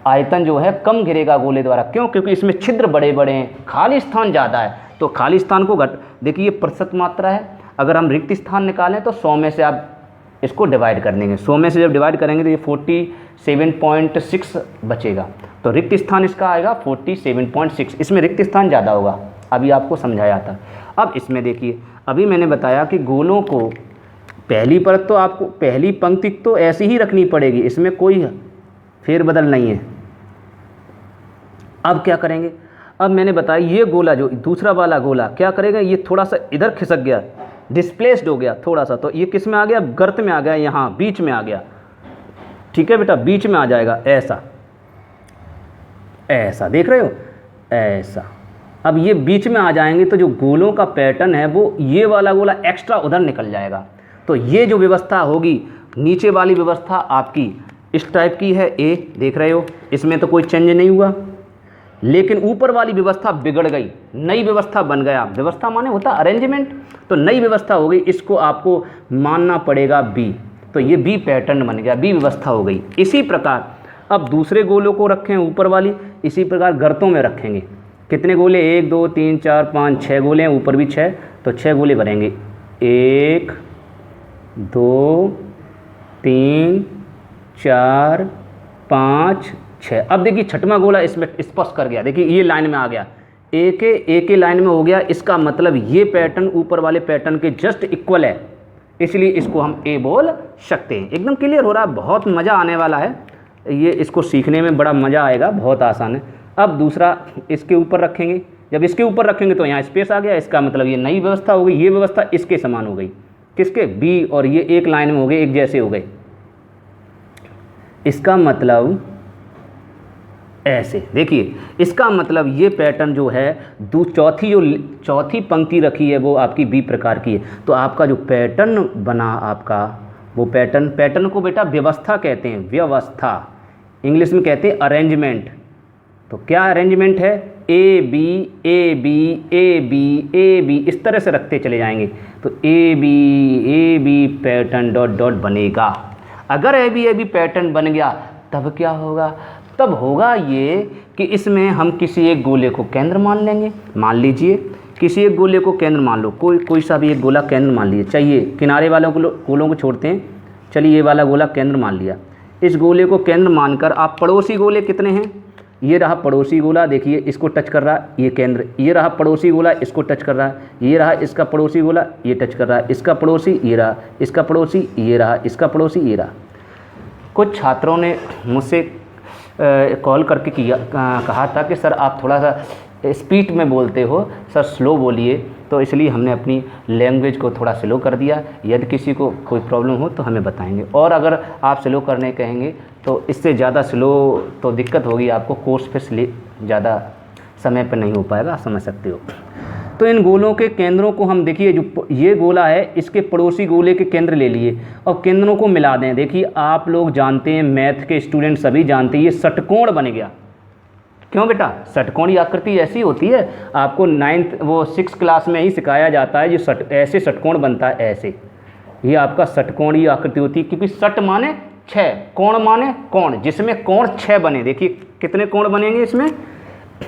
आयतन जो है कम घेरेगा गोले द्वारा। क्यों? क्योंकि इसमें छिद्र बड़े बड़े हैं, खाली स्थान ज़्यादा है, तो खाली स्थान को देखिए ये प्रतिशत मात्रा है। अगर हम रिक्त स्थान निकालें तो 100 में से आप इसको डिवाइड कर देंगे। 100 में से जब डिवाइड करेंगे तो ये 47.6 बचेगा। तो रिक्त स्थान इसका आएगा 47.6। इसमें रिक्त स्थान ज़्यादा होगा, अभी आपको समझाया था। अब इसमें देखिए, अभी मैंने बताया कि गोलों को पहली परत तो आपको, पहली पंक्ति तो ऐसी ही रखनी पड़ेगी, इसमें कोई फेरबदल नहीं है। अब क्या करेंगे? अब मैंने बताया ये गोला, जो दूसरा वाला गोला क्या करेगा, ये थोड़ा सा इधर खिसक गया, डिस्प्लेस्ड हो गया थोड़ा सा, तो ये किस में आ गया? गर्त में आ गया, यहाँ बीच में आ गया। ठीक है बेटा, बीच में आ जाएगा, ऐसा ऐसा, देख रहे हो, ऐसा। अब ये बीच में आ जाएंगे तो जो गोलों का पैटर्न है वो ये वाला गोला एक्स्ट्रा उधर निकल जाएगा। तो ये जो व्यवस्था होगी, नीचे वाली व्यवस्था आपकी इस टाइप की है, ए, देख रहे हो, इसमें तो कोई चेंज नहीं हुआ। लेकिन ऊपर वाली व्यवस्था बिगड़ गई, नई व्यवस्था बन गया। व्यवस्था माने होता अरेंजमेंट, तो नई व्यवस्था हो गई, इसको आपको मानना पड़ेगा बी। तो ये बी पैटर्न बन गया, बी व्यवस्था हो गई। इसी प्रकार अब दूसरे गोलों को रखें ऊपर वाली, इसी प्रकार गर्तों में रखेंगे। कितने गोले? 1 2 3 4 5 6 गोले हैं, ऊपर भी 6, तो 6 गोले भरेंगे। 1 2 3 4 5 6। अब देखिए छठवां गोला इसमें स्पर्श कर गया, देखिए ये लाइन में आ गया, एक ही लाइन में हो गया, इसका मतलब ये पैटर्न ऊपर वाले पैटर्न के जस्ट इक्वल है, इसलिए इसको हम ए बोल सकते हैं। एकदम क्लियर हो रहा है, बहुत मज़ा आने वाला है ये, इसको सीखने में बड़ा मज़ा आएगा, बहुत आसान है। अब दूसरा इसके ऊपर रखेंगे, जब इसके ऊपर रखेंगे तो यहाँ स्पेस आ गया, इसका मतलब ये नई व्यवस्था हो गई, ये व्यवस्था इसके समान हो गई, किसके, बी, और ये एक लाइन में हो गए, एक जैसे हो गए। इसका मतलब ऐसे देखिए, इसका मतलब ये पैटर्न जो है चौथी पंक्ति रखी है वो आपकी बी प्रकार की है, तो आपका जो पैटर्न बना आपका वो पैटर्न को बेटा व्यवस्था कहते हैं, व्यवस्था इंग्लिश में कहते हैं अरेंजमेंट। तो क्या अरेंजमेंट है, A B A B A B A B, इस तरह से रखते चले जाएंगे, तो A B pattern dot dot बनेगा। अगर ए बी पैटर्न बन गया तब क्या होगा, तब होगा ये कि इसमें हम किसी एक गोले को केंद्र मान लेंगे। मान लीजिए किसी एक गोले को केंद्र मान लो, कोई सा भी एक गोला केंद्र मान लीजिए, चाहिए किनारे वालों गोलों को छोड़ते हैं, चलिए ये वाला गोला केंद्र मान लिया। इस गोले को केंद्र मानकर आप पड़ोसी गोले कितने हैं, ये रहा पड़ोसी गोला, देखिए इसको टच कर रहा है ये केंद्र, ये रहा पड़ोसी गोला इसको टच कर रहा है, ये रहा इसका पड़ोसी गोला ये टच कर रहा है, इसका पड़ोसी ये रहा, इसका पड़ोसी ये रहा, इसका पड़ोसी ये रहा। कुछ छात्रों ने मुझसे कॉल करके कहा था कि सर आप थोड़ा सा स्पीड में बोलते हो, सर स्लो बोलिए, तो इसलिए हमने अपनी लैंग्वेज को थोड़ा स्लो कर दिया। यदि किसी को कोई प्रॉब्लम हो तो हमें बताएंगे, और अगर आप स्लो करने कहेंगे तो इससे ज़्यादा स्लो तो दिक्कत होगी आपको, कोर्स पे ज़्यादा समय पर नहीं हो पाएगा, आप समझ सकते हो। तो इन गोलों के केंद्रों को हम देखिए, जो ये गोला है इसके पड़ोसी गोले के केंद्र ले लिए और केंद्रों को मिला दें। देखिए आप लोग जानते हैं, मैथ के स्टूडेंट सभी जानते हैं, ये षटकोण बन गया। क्यों बेटा, षटकोण की आकृति ऐसी होती है, आपको 6 क्लास में ही सिखाया जाता है, जो ऐसे षटकोण बनता है, ऐसे ये आपका षटकोण की आकृति होती है, क्योंकि षट माने 6, कोण माने कोण, जिसमें कोण 6 बने। देखिए कितने कोण बनेंगे इसमें,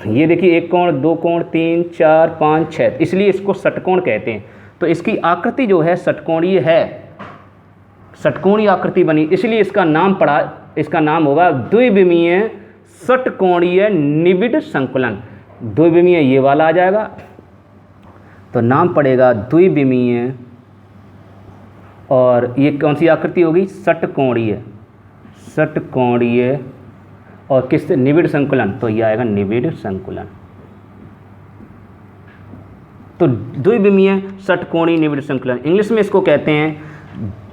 ये देखिए 1 कोण 2 कोण 3 4 5 6, इसलिए इसको षटकोण कहते हैं। तो इसकी आकृति जो है षटकोणीय है, षटकोणीय आकृति बनी, इसलिए इसका नाम होगा द्विविमीय षटकोणीय निबिड़ संकुलन। द्विविमीय ये वाला आ जाएगा, तो नाम पड़ेगा द्विविमीय, और ये कौन सी आकृति होगी, षटकोणीय, और किससे, निबिड़ संकुलन, तो ये आएगा निबिड़ संकुलन। तो द्विविमीय षटकोणीय निबिड़ संकुलन, इंग्लिश में इसको कहते हैं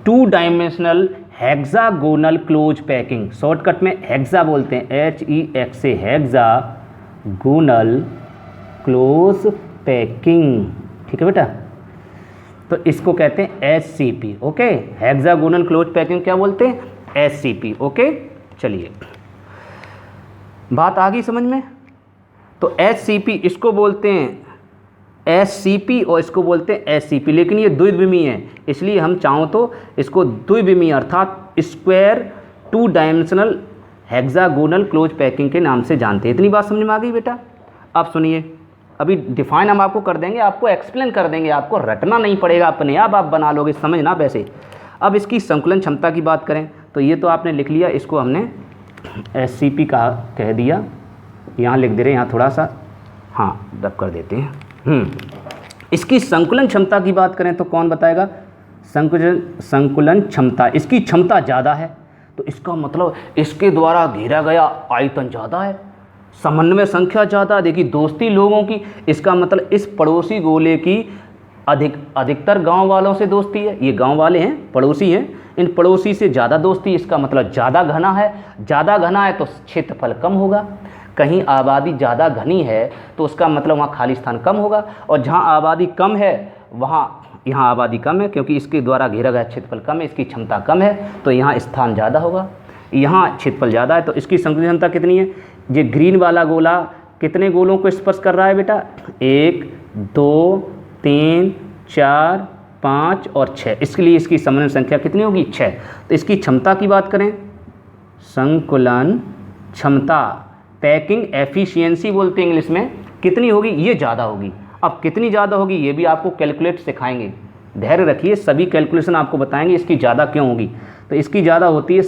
2 dimensional hexagonal close packing, shortcut में हेक्सा बोलते हैं, HEX से हेक्सागोनल क्लोज पैकिंग, ठीक है बेटा। तो इसको कहते हैं HCP, okay, hexagonal close packing क्या बोलते हैं, HCP, ओके। चलिए बात आ गई समझ में। तो HCP इसको बोलते हैं SCP और इसको बोलते हैं SCP, लेकिन ये द्विविमीय है, इसलिए हम चाहों तो इसको द्विविमीय अर्थात square 2 dimensional hexagonal close packing के नाम से जानते हैं। इतनी बात समझ में आ गई बेटा। अब सुनिए, अभी डिफाइन हम आपको कर देंगे, आपको एक्सप्लेन कर देंगे, आपको रटना नहीं पड़ेगा, अपने आप बना लोगे, समझना वैसे। अब इसकी संकुलन क्षमता की बात करें तो ये तो आपने लिख लिया, इसको हमने SCP का कह दिया, यहाँ लिख दे रहे हैं, यहाँ थोड़ा सा हाँ दब कर देते हैं। इसकी संकुलन क्षमता की बात करें तो कौन बताएगा, संकुलन क्षमता, इसकी क्षमता ज़्यादा है, तो इसका मतलब इसके द्वारा घेरा गया आयतन ज़्यादा है, समन्वय संख्या ज़्यादा। देखिए दोस्ती लोगों की, इसका मतलब इस पड़ोसी गोले की अधिकतर गांव वालों से दोस्ती है, ये गांव वाले हैं, पड़ोसी हैं, इन पड़ोसी से ज़्यादा दोस्ती, इसका मतलब ज़्यादा घना है। ज़्यादा घना है तो क्षेत्रफल कम होगा, कहीं आबादी ज़्यादा घनी है तो उसका मतलब वहाँ खाली स्थान कम होगा, और जहाँ आबादी कम है यहाँ आबादी कम है, क्योंकि इसके द्वारा घेरा गया क्षेत्रफल कम है, इसकी क्षमता कम है, तो यहाँ स्थान ज़्यादा होगा, यहाँ क्षेत्रफल ज़्यादा है। तो इसकी संकुलन क्षमता कितनी है, ये ग्रीन वाला गोला कितने गोलों को स्पर्श कर रहा है बेटा, 1 2 3 4 5 और 6, इसके लिए इसकी समन्वय संख्या कितनी होगी, 6। तो इसकी क्षमता की बात करें, संकुलन क्षमता, पैकिंग एफिशिएंसी बोलते हैं इंग्लिश में, कितनी होगी, ये ज़्यादा होगी। अब कितनी ज़्यादा होगी ये भी आपको कैलकुलेट सिखाएंगे, धैर्य रखिए, सभी कैलकुलेशन आपको बताएंगे इसकी ज़्यादा क्यों होगी। तो इसकी ज़्यादा होती है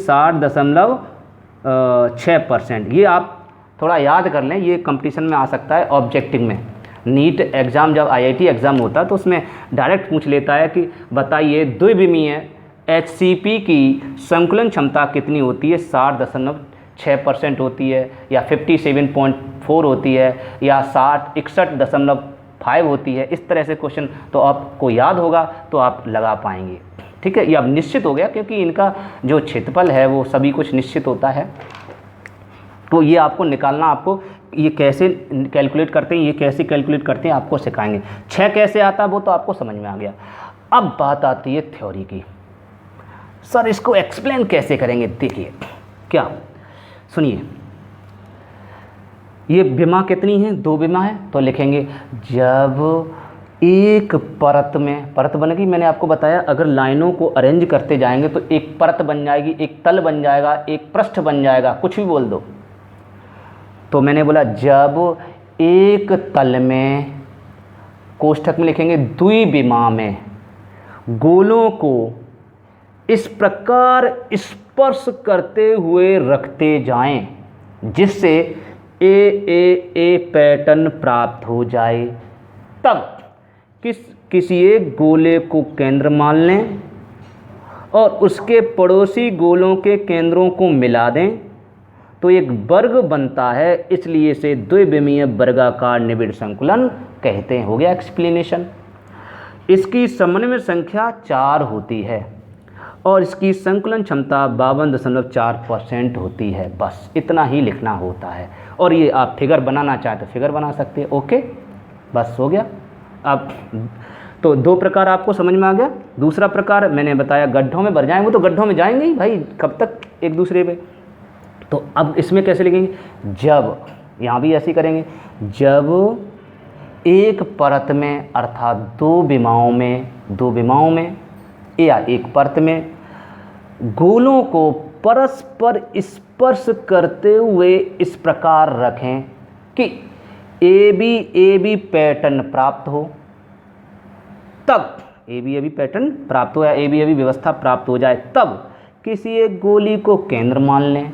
6%। ये आप थोड़ा याद कर लें, ये कंपटीशन में आ सकता है ऑब्जेक्टिव में। नीट एग्ज़ाम जब IIT एग्ज़ाम होता है तो उसमें डायरेक्ट पूछ लेता है कि बताइए द्विविमीय HCP की संकुलन क्षमता कितनी होती है, 60.6% होती है, या 57.4 होती है, या 61.5 होती है। इस तरह से क्वेश्चन तो आपको याद होगा तो आप लगा पाएंगे। ठीक है, ये अब निश्चित हो गया क्योंकि इनका जो क्षेत्रफल है वो सभी कुछ निश्चित होता है। तो ये आपको निकालना, आपको ये कैसे कैलकुलेट करते हैं, ये कैसे कैलकुलेट करते हैं आपको सिखाएंगे। 6 कैसे आता है वो तो आपको समझ में आ गया। अब बात आती है थ्योरी की। सर इसको एक्सप्लेन कैसे करेंगे? देखिए क्या, सुनिए, ये विमा कितनी है? 2 विमा है, तो लिखेंगे जब एक परत में, परत बनेगी, मैंने आपको बताया अगर लाइनों को अरेंज करते जाएंगे तो एक परत बन जाएगी, एक तल बन जाएगा, एक पृष्ठ बन जाएगा, कुछ भी बोल दो। तो मैंने बोला जब एक तल में, कोष्ठक में लिखेंगे द्विविमा में, गोलों को इस प्रकार स्पर्श करते हुए रखते जाएं जिससे ए पैटर्न प्राप्त हो जाए, तब किसी एक गोले को केंद्र मान लें और उसके पड़ोसी गोलों के केंद्रों को मिला दें तो एक वर्ग बनता है, इसलिए इसे द्विविमीय वर्गाकार निबिड़ संकुलन कहते हैं। हो गया एक्सप्लेनेशन। इसकी समन्वय संख्या 4 होती है और इसकी संकुलन क्षमता 52.4% होती है। बस इतना ही लिखना होता है। और ये आप फिगर बनाना चाहें तो फिगर बना सकते हैं। ओके, बस हो गया। अब तो 2 प्रकार आपको समझ में आ गया। दूसरा प्रकार मैंने बताया गड्ढों में भर जाएंगे, वो तो गड्ढों में जाएंगे ही भाई, कब तक एक दूसरे पे। तो अब इसमें कैसे लिखेंगे? जब, यहाँ भी ऐसे ही करेंगे, जब एक परत में अर्थात 2 विमाओं में या एक परत में गोलों को परस्पर स्पर्श करते हुए इस प्रकार रखें कि AB पैटर्न प्राप्त हो, तब AB पैटर्न प्राप्त हो या AB व्यवस्था प्राप्त हो जाए, तब किसी एक गोली को केंद्र मान लें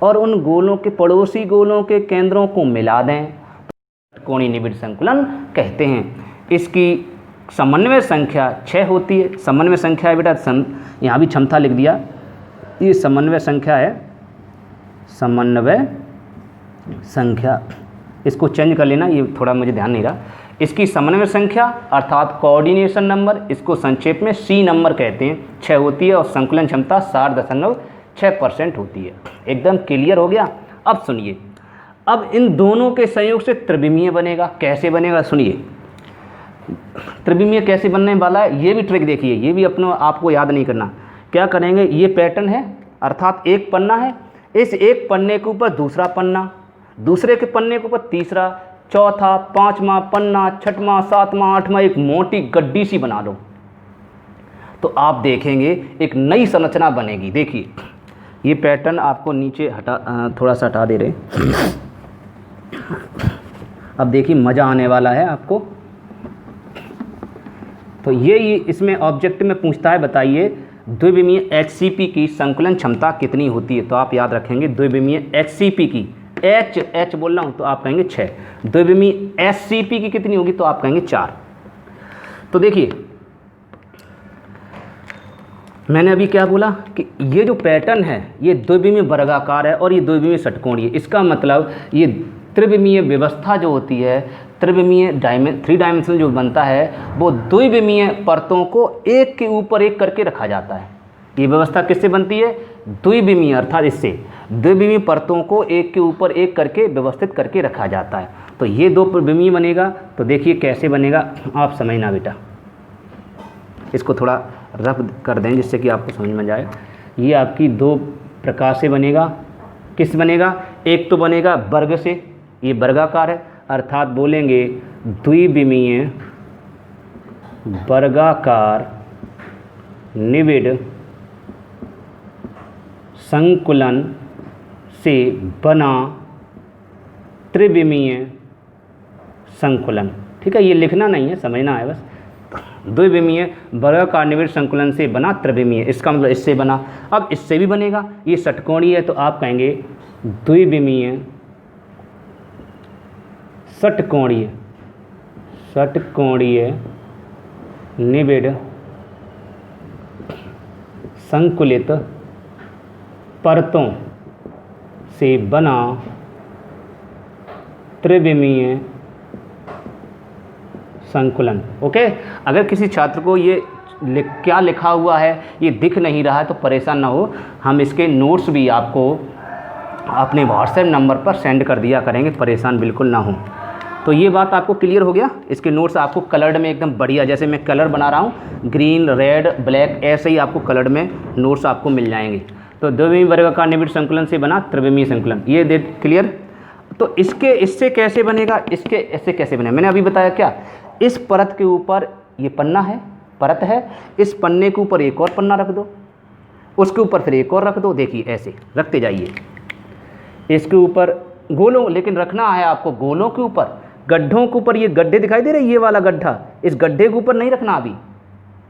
और उन गोलों के पड़ोसी गोलों के केंद्रों को मिला दें, कोणीय निबिड़ संकुलन कहते हैं। इसकी समन्वय संख्या 6 होती है। समन्वय संख्या है बेटा, यहाँ भी क्षमता लिख दिया, ये समन्वय संख्या है, समन्वय संख्या, इसको चेंज कर लेना, ये थोड़ा मुझे ध्यान नहीं रहा। इसकी समन्वय संख्या अर्थात कोऑर्डिनेशन नंबर, इसको संक्षेप में C नंबर कहते हैं, 6 होती है और संकुलन क्षमता 60.6% होती है। एकदम क्लियर हो गया। अब सुनिए, अब इन दोनों के संयोग से त्रिविमीय बनेगा। कैसे बनेगा सुनिए, त्रिविमीय कैसे बनने वाला है ये भी ट्रिक देखिए, ये भी अपना आपको याद नहीं करना। क्या करेंगे, ये पैटर्न है अर्थात एक पन्ना है, इस एक पन्ने के ऊपर दूसरा पन्ना, दूसरे के पन्ने के ऊपर तीसरा, चौथा, 5वां पन्ना, 6वां, 7वां, 8वां, एक मोटी गड्डी सी बना दो तो आप देखेंगे एक नई संरचना बनेगी। देखिए ये पैटर्न आपको नीचे हटा, थोड़ा सा हटा दे रहे। अब देखिए मज़ा आने वाला है आपको। तो ये इसमें ऑब्जेक्ट में पूछता है बताइए द्विविमीय HCP की संकुलन क्षमता कितनी होती है। तो आप याद रखेंगे द्विविमीय HCP की, H बोल रहा हूँ तो आप कहेंगे 6, द्विविमीय SCP की कितनी होगी तो आप कहेंगे 4। तो देखिए मैंने अभी क्या बोला कि ये जो पैटर्न है ये द्विविमीय वर्गाकार है और ये द्विविमीय षटकोणीय है। इसका मतलब ये त्रिविमीय व्यवस्था जो होती है, त्रिविमीय 3 डायमेंशनल जो बनता है वो द्विविमीय परतों को एक के ऊपर एक करके रखा जाता है। ये व्यवस्था किससे बनती है? द्विविमीय, अर्थात इससे द्विविमीय परतों को एक के ऊपर एक करके व्यवस्थित करके रखा जाता है। तो ये 2 विमीय बनेगा। तो देखिए कैसे बनेगा, आप समझना बेटा, इसको थोड़ा रफ कर दें जिससे कि आपको समझ में जाए। ये आपकी 2 प्रकार से बनेगा। किस बनेगा? एक तो बनेगा वर्ग से, ये वर्गाकार है, अर्थात बोलेंगे द्विविमीय वर्गाकार निबिड़ संकुलन से बना त्रिविमीय संकुलन। ठीक है, ये लिखना नहीं है, समझना है बस। द्विविमीय वर्गाकार निबिड़ संकुलन से बना त्रिविमीय, इसका मतलब इससे बना। अब इससे भी बनेगा, ये षटकोणीय है तो आप कहेंगे द्विविमीय षटकोणीय निबिड़ संकुलित परतों से बना त्रिविमीय संकुलन। ओके, अगर किसी छात्र को ये क्या लिखा हुआ है ये दिख नहीं रहा है तो परेशान ना हो, हम इसके नोट्स भी आपको अपने व्हाट्सएप नंबर पर सेंड कर दिया करेंगे, परेशान बिल्कुल ना हो। तो ये बात आपको क्लियर हो गया। इसके नोट्स आपको कलर्ड में एकदम बढ़िया, जैसे मैं कलर बना रहा हूँ ग्रीन रेड ब्लैक, ऐसे ही आपको कलर्ड में नोट्स आपको मिल जाएंगे। तो द्विविमीय वर्गाकार निबिड़ संकुलन से बना त्रिविमीय संकुलन, ये देख क्लियर। तो इससे कैसे बनेगा, इससे कैसे बनेगा, मैंने अभी बताया क्या, इस परत के ऊपर ये पन्ना है, परत है, इस पन्ने के ऊपर एक और पन्ना रख दो, उसके ऊपर फिर एक और रख दो, देखिए ऐसे रखते जाइए। इसके ऊपर गोलों, लेकिन रखना है आपको गोलों के ऊपर, गड्ढों के ऊपर। ये गड्ढे दिखाई दे रहे, ये वाला गड्ढा, इस गड्ढे के ऊपर नहीं रखना, अभी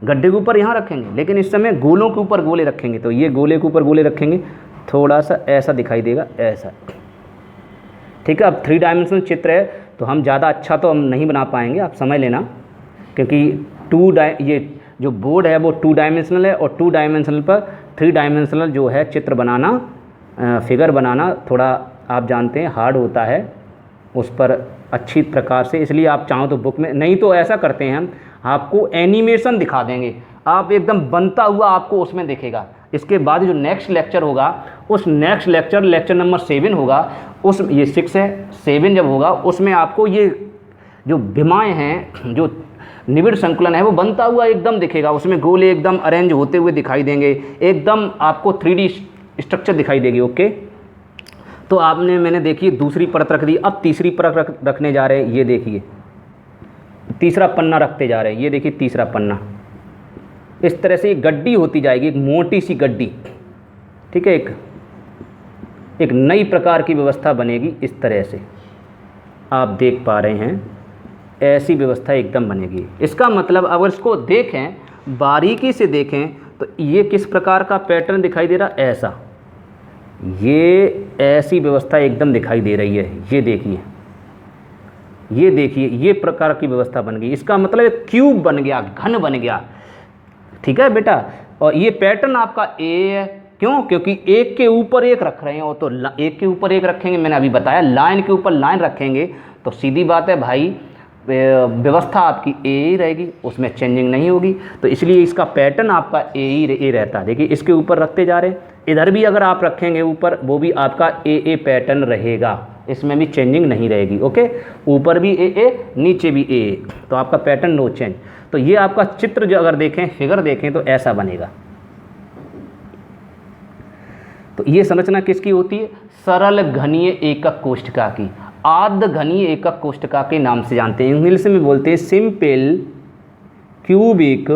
गड्ढे के ऊपर यहाँ रखेंगे, लेकिन इस समय गोलों के ऊपर गोले रखेंगे। तो ये गोले के ऊपर गोले रखेंगे, थोड़ा सा ऐसा दिखाई देगा, ऐसा, ठीक है। अब 3 डायमेंशनल चित्र है तो हम ज़्यादा अच्छा तो हम नहीं बना पाएंगे, आप समझ लेना, क्योंकि ये जो बोर्ड है वो 2 डायमेंशनल है, और 2 डायमेंशनल पर 3 डायमेंशनल जो है चित्र बनाना, फिगर बनाना थोड़ा आप जानते हैं हार्ड होता है उस पर अच्छी प्रकार से। इसलिए आप चाहो तो बुक में, नहीं तो ऐसा करते हैं हम आपको एनिमेशन दिखा देंगे, आप एकदम बनता हुआ आपको उसमें दिखेगा। इसके बाद जो नेक्स्ट लेक्चर होगा, उस नेक्स्ट लेक्चर नंबर 7 होगा, उस ये 6 है, 7 जब होगा उसमें आपको ये जो विमाएँ हैं, जो निबिड़ संकुलन है वो बनता हुआ एकदम दिखेगा, उसमें गोले एकदम अरेंज होते हुए दिखाई देंगे, एकदम आपको 3D स्ट्रक्चर दिखाई देगी। ओके, तो मैंने देखिए दूसरी परत रख दी, अब तीसरी परत रखने जा रहे हैं। ये देखिए तीसरा पन्ना रखते जा रहे हैं, ये देखिए तीसरा पन्ना, इस तरह से गड्डी होती जाएगी, एक मोटी सी गड्डी, ठीक है। एक नई प्रकार की व्यवस्था बनेगी, इस तरह से आप देख पा रहे हैं, ऐसी व्यवस्था एकदम बनेगी। इसका मतलब अगर इसको देखें, बारीकी से देखें, तो ये किस प्रकार का पैटर्न दिखाई दे रहा, ऐसा, ये ऐसी व्यवस्था एकदम दिखाई दे रही है। ये देखिए, ये देखिए, ये प्रकार की व्यवस्था बन गई। इसका मतलब एक क्यूब बन गया, घन बन गया, ठीक है बेटा। और ये पैटर्न आपका ए है, क्यों, क्योंकि एक के ऊपर एक रख रहे हैं, और तो एक के ऊपर एक रखेंगे, मैंने अभी बताया, लाइन के ऊपर लाइन रखेंगे तो सीधी बात है भाई, व्यवस्था आपकी ए ही रहेगी, उसमें चेंजिंग नहीं होगी। तो इसलिए इसका पैटर्न आपका ए रहता है। देखिए इसके ऊपर रखते जा रहे हैं, इधर भी अगर आप रखेंगे ऊपर, वो भी आपका ए पैटर्न रहेगा, इसमें भी चेंजिंग नहीं रहेगी। ओके, ऊपर भी ए, नीचे भी ए, तो आपका पैटर्न नो चेंज। तो ये आपका चित्र जो अगर देखें, फिगर देखें तो ऐसा बनेगा। तो ये संरचना किसकी होती है, सरल घनीय एकक कोष्ठका की, आद्य घनीय एकक कोष्ठका के नाम से जानते हैं, इंग्लिश में बोलते हैं सिंपल क्यूबिक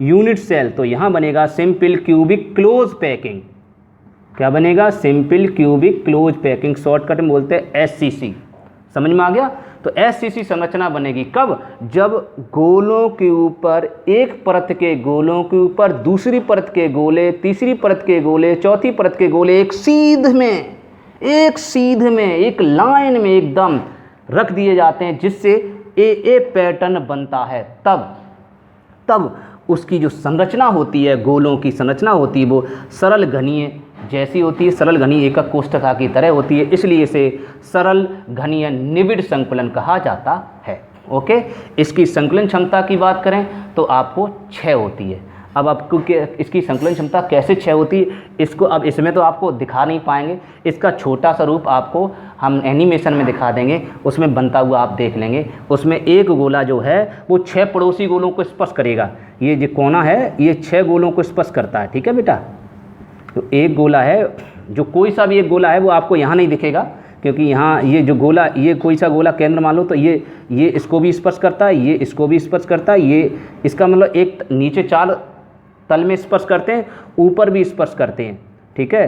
यूनिट सेल। तो यहाँ बनेगा सिंपल क्यूबिक क्लोज पैकिंग। क्या बनेगा, simple cubic close packing, shortcut में बोलते हैं SCC। समझ में आ गया। तो SCC संरचना बनेगी कब, जब गोलों के ऊपर, एक परत के गोलों के ऊपर दूसरी परत के गोले, तीसरी परत के गोले, चौथी परत के गोले एक सीध में एक लाइन में एकदम रख दिए जाते हैं, जिससे ए पैटर्न बनता है। तब उसकी जो संरचना होती है, गोलों की संरचना होती है, वो सरल घनीय जैसी होती है, सरल घनीय एकक कोष्ठका की तरह होती है, इसलिए इसे सरल घनीय निबिड़ संकुलन कहा जाता है। ओके, इसकी संकुलन क्षमता की बात करें तो आपको 6 होती है। अब आपको इसकी संकुलन क्षमता कैसे 6 होती है, इसको अब इसमें तो आपको दिखा नहीं पाएंगे, इसका छोटा सा रूप आपको हम एनिमेशन में दिखा देंगे, उसमें बनता हुआ आप देख लेंगे। उसमें एक गोला जो है वो 6 पड़ोसी गोलों को स्पर्श करेगा। ये जो कोना है ये 6 गोलों को स्पर्श करता है, ठीक है बेटा। तो एक गोला है, जो कोई सा भी एक गोला है वो आपको यहाँ नहीं दिखेगा, क्योंकि यहाँ ये जो गोला, ये कोई सा गोला केंद्र मान लो, तो ये इसको भी स्पर्श करता है, ये इसको भी स्पर्श करता है, ये इसका मतलब एक नीचे 4 तल में स्पर्श करते हैं, ऊपर भी स्पर्श करते हैं, ठीक है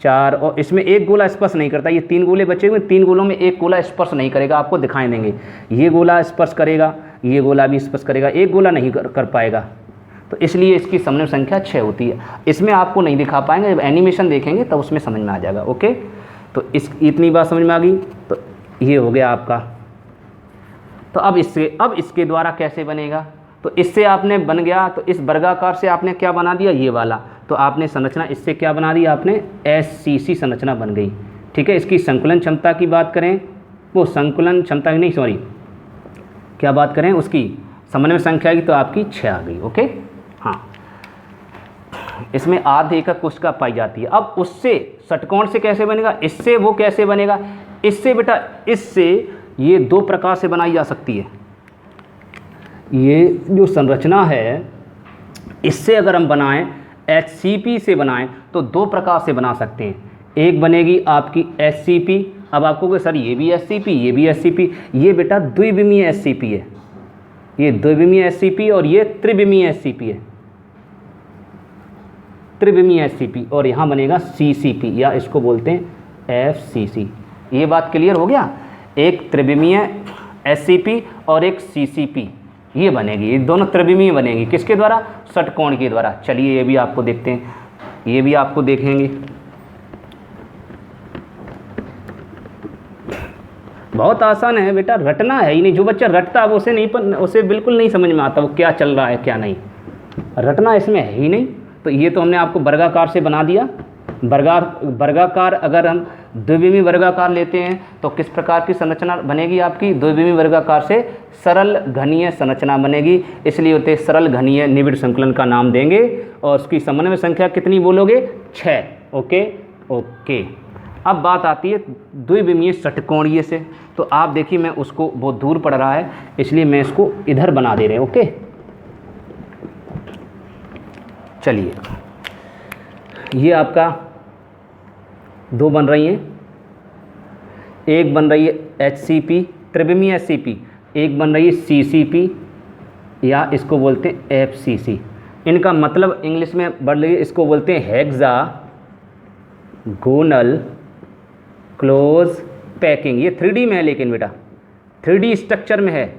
4। और इसमें एक गोला स्पर्श नहीं करता, ये 3 गोले बचे हुए, 3 गोलों में एक गोला स्पर्श नहीं करेगा, आपको दिखाई देंगे। ये गोला स्पर्श करेगा, ये गोला भी स्पर्श करेगा, एक गोला नहीं कर पाएगा। तो इसलिए इसकी समन्वय संख्या 6 होती है। इसमें आपको नहीं दिखा पाएंगे, जब एनिमेशन देखेंगे तब उसमें समझ में आ जाएगा। ओके, तो इतनी बात समझ में आ गई। तो ये हो गया आपका। तो अब इसके द्वारा कैसे बनेगा, तो इससे आपने बन गया, तो इस वर्गाकार से आपने क्या बना दिया, ये वाला। तो आपने संरचना इससे क्या बना दी, आपने SCC संरचना बन गई। ठीक है, इसकी संकुलन क्षमता की बात करें, वो संकुलन क्षमता की नहीं, सॉरी, क्या बात करें, उसकी समन्वय संख्या की, तो आपकी 6 आ गई। ओके, हाँ, इसमें आधे एकक कोशिका पाई जाती है। अब उससे षटकोण से कैसे बनेगा, इससे वो कैसे बनेगा, इससे बेटा, इससे ये 2 प्रकार से बनाई जा सकती है। ये जो संरचना है, इससे अगर हम बनाएं, HCP से बनाएं, तो 2 प्रकार से बना सकते हैं। एक बनेगी आपकी SCP। अब आपको कहे सर ये भी SCP, ये भी SCP, ये बेटा द्विविमीय SCP है, ये द्विविमीय SCP और ये त्रिविमीय SCP है, त्रिविमीय SCP, और यहाँ बनेगा CCP या इसको बोलते हैं FCC। ये बात क्लियर हो गया, एक त्रिविमीय SCP और एक CCP, ये बनेगी, ये दोनों त्रिविमीय बनेगी, किसके द्वारा, षटकोण के द्वारा। चलिए ये भी आपको देखते हैं, ये भी आपको देखेंगे। बहुत आसान है बेटा, रटना है ही नहीं। जो बच्चा रटता है वो उसे बिल्कुल नहीं समझ में आता वो क्या चल रहा है क्या नहीं, रटना इसमें है ही नहीं। तो ये तो हमने आपको वर्गाकार से बना दिया। वर्गाकार अगर हम द्विविमीय वर्गाकार लेते हैं तो किस प्रकार की संरचना बनेगी आपकी, द्विविमीय वर्गाकार से सरल घनीय संरचना बनेगी। इसलिए होते सरल घनीय निविड़ संकुलन का नाम देंगे, और उसकी समन्वय संख्या कितनी बोलोगे, 6। Okay okay. अब बात आती है द्विविमीय षटकोणीय से। तो आप देखिए, मैं उसको बहुत दूर पड़ रहा है, इसलिए मैं इसको इधर बना दे रहे हैं। ओके, चलिए, ये आपका 2 बन रही हैं, एक बन रही है HCP त्रिविमीय SCP, एक बन रही है CCP या इसको बोलते हैं FCC। इनका मतलब इंग्लिश में बढ़ रही है, इसको बोलते हैं हेक्सा गोनल क्लोज पैकिंग। ये 3D में है, लेकिन बेटा 3D स्ट्रक्चर में है,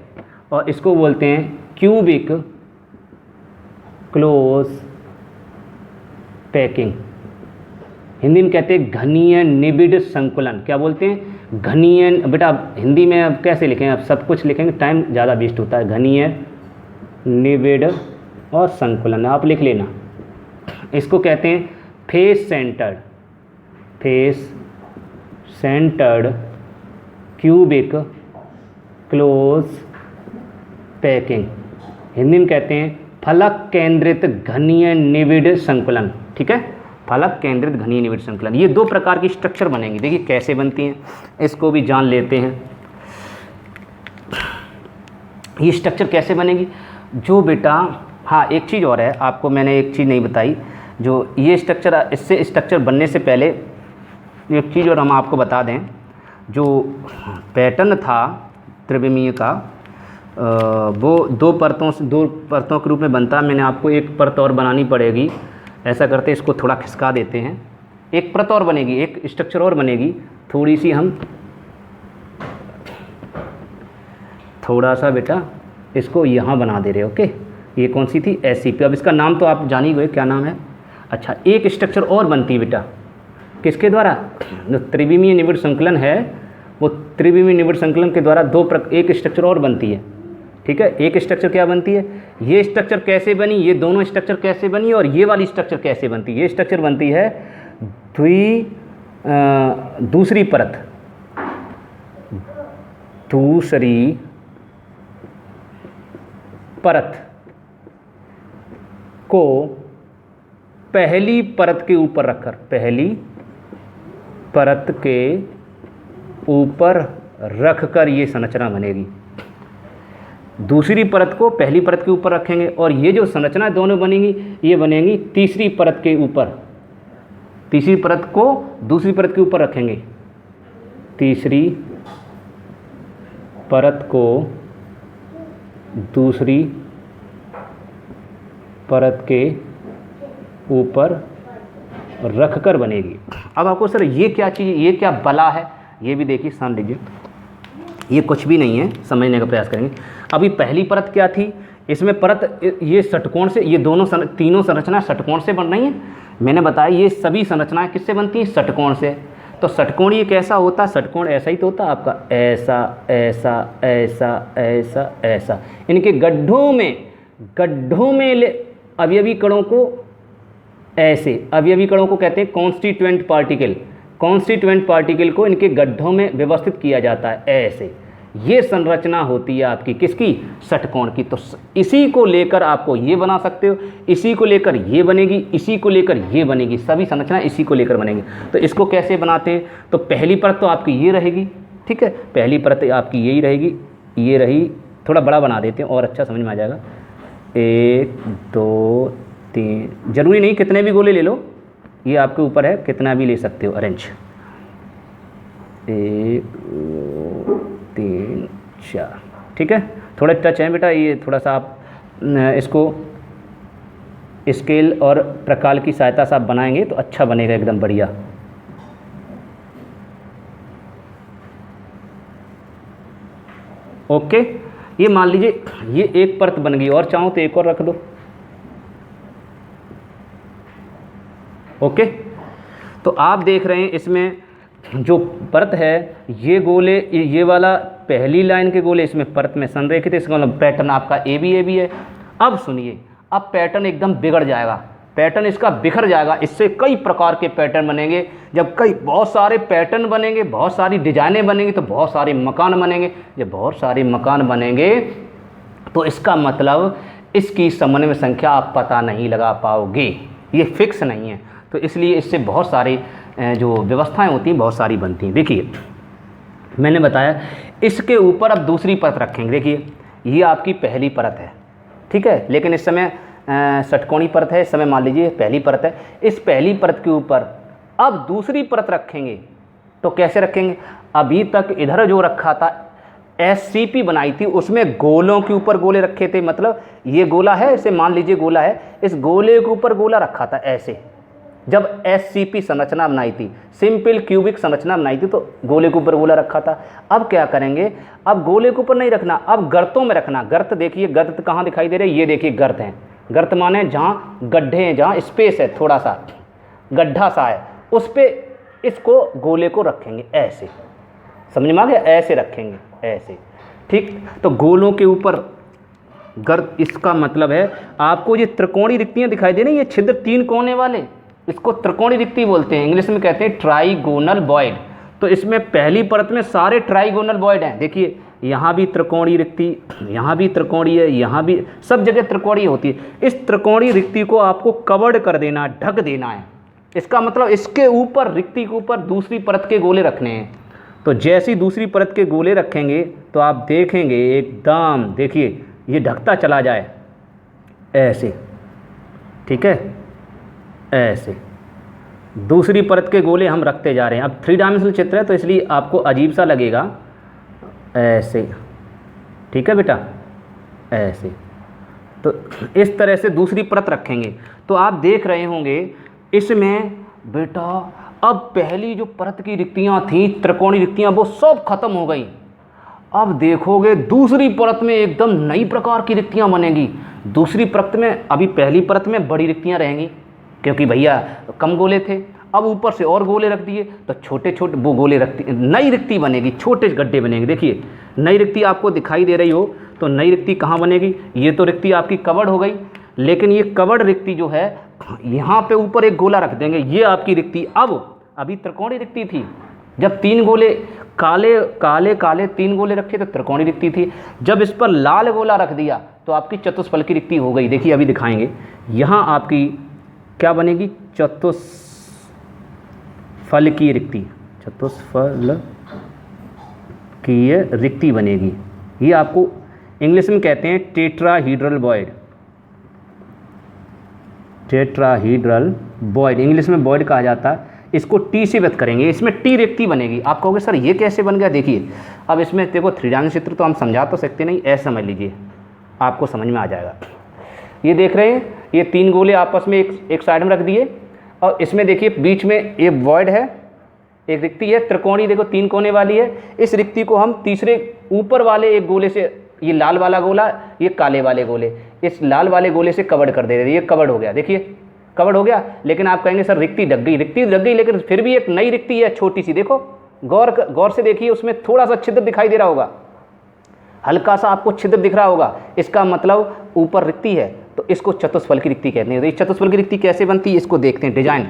और इसको बोलते हैं क्यूबिक क्लोज पैकिंग। हिंदी में कहते हैं घनीय निबिड़ संकुलन। क्या बोलते हैं, घनीय। बेटा हिंदी में अब कैसे लिखेंगे, अब सब कुछ लिखेंगे, टाइम ज़्यादा वेस्ट होता है। घनीय निबिड़ और संकुलन आप लिख लेना। इसको कहते हैं face centred cubic close packing. Hindi में कहते हैं फलक केंद्रित घनीय निबिड़ संकुलन। ठीक है, फलक केंद्रित घनीय निबिड़ संकुलन। ये 2 प्रकार की स्ट्रक्चर बनेंगी। देखिए कैसे बनती हैं, इसको भी जान लेते हैं। ये स्ट्रक्चर कैसे बनेगी, जो बेटा, हाँ एक चीज़ और है, आपको मैंने एक चीज़ नहीं बताई। जो ये स्ट्रक्चर, इससे स्ट्रक्चर बनने से पहले एक चीज़ और हम आपको बता दें। जो पैटर्न था त्रिविमीय का, वो 2 परतों के रूप में बनता है। मैंने आपको एक परत और बनानी पड़ेगी। ऐसा करते इसको थोड़ा खिसका देते हैं, एक परत और बनेगी, एक स्ट्रक्चर और बनेगी। थोड़ी सी हम थोड़ा सा बेटा इसको यहाँ बना दे रहे। ओके, ये कौन सी थी, SCP। अब इसका नाम तो आप जान ही गए, क्या नाम है। अच्छा, एक स्ट्रक्चर और बनती है बेटा, किसके द्वारा, जो त्रिविमीय निबिड़ संकुलन है, वो त्रिविमीय निबिड़ संकुलन के द्वारा एक स्ट्रक्चर और बनती है। ठीक है, एक स्ट्रक्चर क्या बनती है, ये स्ट्रक्चर कैसे बनी, ये दोनों स्ट्रक्चर कैसे बनी, और ये वाली स्ट्रक्चर कैसे बनती है। ये स्ट्रक्चर बनती है दूसरी परत को पहली परत के ऊपर रखकर, पहली परत के ऊपर रखकर ये संरचना बनेगी। दूसरी परत को पहली परत के ऊपर रखेंगे, और ये जो संरचना दोनों बनेगी, ये बनेगी तीसरी परत के ऊपर। तीसरी परत को दूसरी परत के ऊपर रखेंगे, तीसरी परत को दूसरी परत के ऊपर रखकर बनेगी। अब आपको सर ये क्या चीज़, ये क्या बला है, ये भी देखिए, सान लीजिए। ये कुछ भी नहीं है, समझने का प्रयास करेंगे। अभी पहली परत क्या थी, इसमें परत ये षटकोण से, ये दोनों तीनों संरचना षटकोण से बन रही हैं। मैंने बताया ये सभी संरचनाएं किससे बनती हैं, षटकोण से। तो षटकोण ये कैसा होता है, षटकोण ऐसा ही तो होता है आपका, ऐसा ऐसा ऐसा ऐसा ऐसा। इनके गड्ढों में अवयवी कणों को ऐसे, अवयवी कणों को कहते हैं कॉन्स्टिट्यूएंट पार्टिकल। कॉन्स्टिट्यूएंट पार्टिकल को इनके गड्ढों में व्यवस्थित किया जाता है ऐसे। ये संरचना होती है आपकी किसकी, षटकोण की। तो इसी को लेकर आपको ये बना सकते हो, इसी को लेकर ये बनेगी, इसी को लेकर ये बनेगी, सभी संरचना इसी को लेकर बनेगी। तो इसको कैसे बनाते हैं, तो पहली परत तो आपकी ये रहेगी, ठीक है, पहली परत आपकी यही रहेगी, ये रही। थोड़ा बड़ा बना देते हैं और अच्छा समझ में आ जाएगा। 1 2 3, जरूरी नहीं कितने भी गोले ले लो, ये आपके ऊपर है, कितना भी ले सकते हो अरेंज। 1 2 3 4, ठीक है। थोड़ा टच है बेटा, ये थोड़ा सा आप इसको स्केल और प्रकाल की सहायता से आप बनाएंगे तो अच्छा बनेगा, एकदम बढ़िया। ओके, ये मान लीजिए ये एक परत बन गई, और चाहो तो एक और रख दो। ओके, तो आप देख रहे हैं इसमें जो परत है, ये गोले, ये वाला पहली लाइन के गोले इसमें परत में संरेखित है, इसका मतलब पैटर्न आपका ए बी है। अब सुनिए, अब पैटर्न एकदम बिगड़ जाएगा, पैटर्न इसका बिखर जाएगा। इससे कई प्रकार के पैटर्न बनेंगे। जब बहुत सारे पैटर्न बनेंगे, बहुत सारी डिजाइनें बनेंगी, तो बहुत सारे मकान बनेंगे। जब बहुत सारे मकान बनेंगे तो इसका मतलब इसकी समन्वय संख्या आप पता नहीं लगा पाओगे, ये फिक्स नहीं है। तो इसलिए इससे बहुत सारी जो व्यवस्थाएं होती हैं बहुत सारी बनती हैं। देखिए मैंने बताया, इसके ऊपर अब दूसरी परत रखेंगे। देखिए ये आपकी पहली परत है, ठीक है, लेकिन इस समय षटकोणी परत है, इस समय मान लीजिए पहली परत है। इस पहली परत के ऊपर अब दूसरी परत रखेंगे। तो कैसे रखेंगे, अभी तक इधर जो रखा था SCP बनाई थी, उसमें गोलों के ऊपर गोले रखे थे। मतलब ये गोला है, इसे मान लीजिए गोला है, इस गोले के ऊपर गोला रखा था ऐसे। जब SCP संरचना बनाई थी, सिंपल क्यूबिक संरचना बनाई थी, तो गोले के ऊपर गोला रखा था। अब क्या करेंगे, अब गोले के ऊपर नहीं रखना, अब गर्तों में रखना। गर्त देखिए, गर्त कहाँ दिखाई दे रहे हैं, ये देखिए गर्त हैं। गर्त माने जहाँ गड्ढे हैं, जहाँ स्पेस है, थोड़ा सा गड्ढा सा है, उस पर इसको गोले को रखेंगे ऐसे। समझ में आ गया, ऐसे रखेंगे ऐसे, ठीक। तो गोलों के ऊपर गर्त, इसका मतलब है आपको ये त्रिकोणी रिक्तियाँ दिखाई दे रही, ये छिद्र 3 कोने वाले, इसको त्रिकोणी रिक्ति बोलते हैं, इंग्लिश में कहते हैं ट्राइगोनल वॉइड। तो इसमें पहली परत में सारे ट्राइगोनल वॉइड हैं। देखिए यहाँ भी त्रिकोणी रिक्ति, यहाँ भी त्रिकोणी है, यहाँ भी, सब जगह त्रिकोणी होती है। इस त्रिकोणी रिक्ति को आपको कवर्ड कर देना, ढक देना है। इसका मतलब इसके ऊपर, रिक्ति के ऊपर दूसरी परत के गोले रखने हैं। तो जैसी दूसरी परत के गोले रखेंगे तो आप देखेंगे एकदम, देखिए ये ढकता चला जाए ऐसे, ठीक है, ऐसे दूसरी परत के गोले हम रखते जा रहे हैं। अब 3 डायमेंशनल चित्र है तो इसलिए आपको अजीब सा लगेगा, ऐसे, ठीक है बेटा, ऐसे। तो इस तरह से दूसरी परत रखेंगे। तो आप देख रहे होंगे इसमें बेटा, अब पहली जो परत की रिक्तियाँ थी, त्रिकोणी रिक्तियाँ, वो सब खत्म हो गई। अब देखोगे दूसरी परत में एकदम नई प्रकार की रिक्तियाँ बनेंगी। दूसरी परत में, अभी पहली परत में बड़ी रिक्तियाँ रहेंगी क्योंकि भैया कम गोले थे। अब ऊपर से और गोले रख दिए तो छोटे छोटे वो गोले रखती, नई रिक्ति बनेगी, छोटे गड्ढे बनेंगे। देखिए नई रिक्ति आपको दिखाई दे रही हो, तो नई रिक्ति कहाँ बनेगी, ये तो रिक्ति आपकी कवर्ड हो गई, लेकिन ये कवर्ड रिक्ति जो है, यहाँ पे ऊपर एक गोला रख देंगे, ये आपकी रिक्ति। अब अभी त्रिकोणी रिक्ति थी, जब 3 गोले काले काले काले 3 गोले रखे तो त्रिकोणी रिक्ति थी। जब इस पर लाल गोला रख दिया तो आपकी चतुष्फल की रिक्ति हो गई। देखिए अभी दिखाएंगे, यहाँ आपकी क्या बनेगी, चतुष्फल की रिक्ति, चतुष्फल की ये रिक्ति बनेगी। ये आपको इंग्लिश में कहते हैं tetrahedral void, tetrahedral void, English में वॉइड कहा जाता है। इसको टी से व्यक्त करेंगे, इसमें टी रिक्ति बनेगी। आप कहोगे सर ये कैसे बन गया, देखिए अब इसमें देखो 3 डायमेंशनल चित्र तो हम समझा तो सकते नहीं, ऐसे समझ लीजिए, आपको समझ में आ जाएगा। ये देख रहे हैं, ये 3 गोले आपस में एक साइड में रख दिए, और इसमें देखिए बीच में एक वॉइड है, एक रिक्ति है त्रिकोणी, देखो 3 कोने वाली है। इस रिक्ति को हम तीसरे ऊपर वाले एक गोले से ये लाल वाला गोला, ये काले वाले गोले, इस लाल वाले गोले से कवर्ड कर दे रहे, ये कवर्ड हो गया, देखिए कवर्ड हो गया। लेकिन आप कहेंगे सर रिक्ति ढक गई, रिक्ति ढक गई, लेकिन फिर भी एक नई रिक्ति है छोटी सी, देखो गौर से देखिए, उसमें थोड़ा सा छिद्र दिखाई दे रहा होगा, हल्का सा आपको छिद्र दिख रहा होगा, इसका मतलब ऊपर रिक्ति है, तो इसको चतुष्फल की रिक्ति कहते हैं। तो ये चतुष्फल की रिक्ति कैसे बनती है इसको देखते हैं, डिजाइन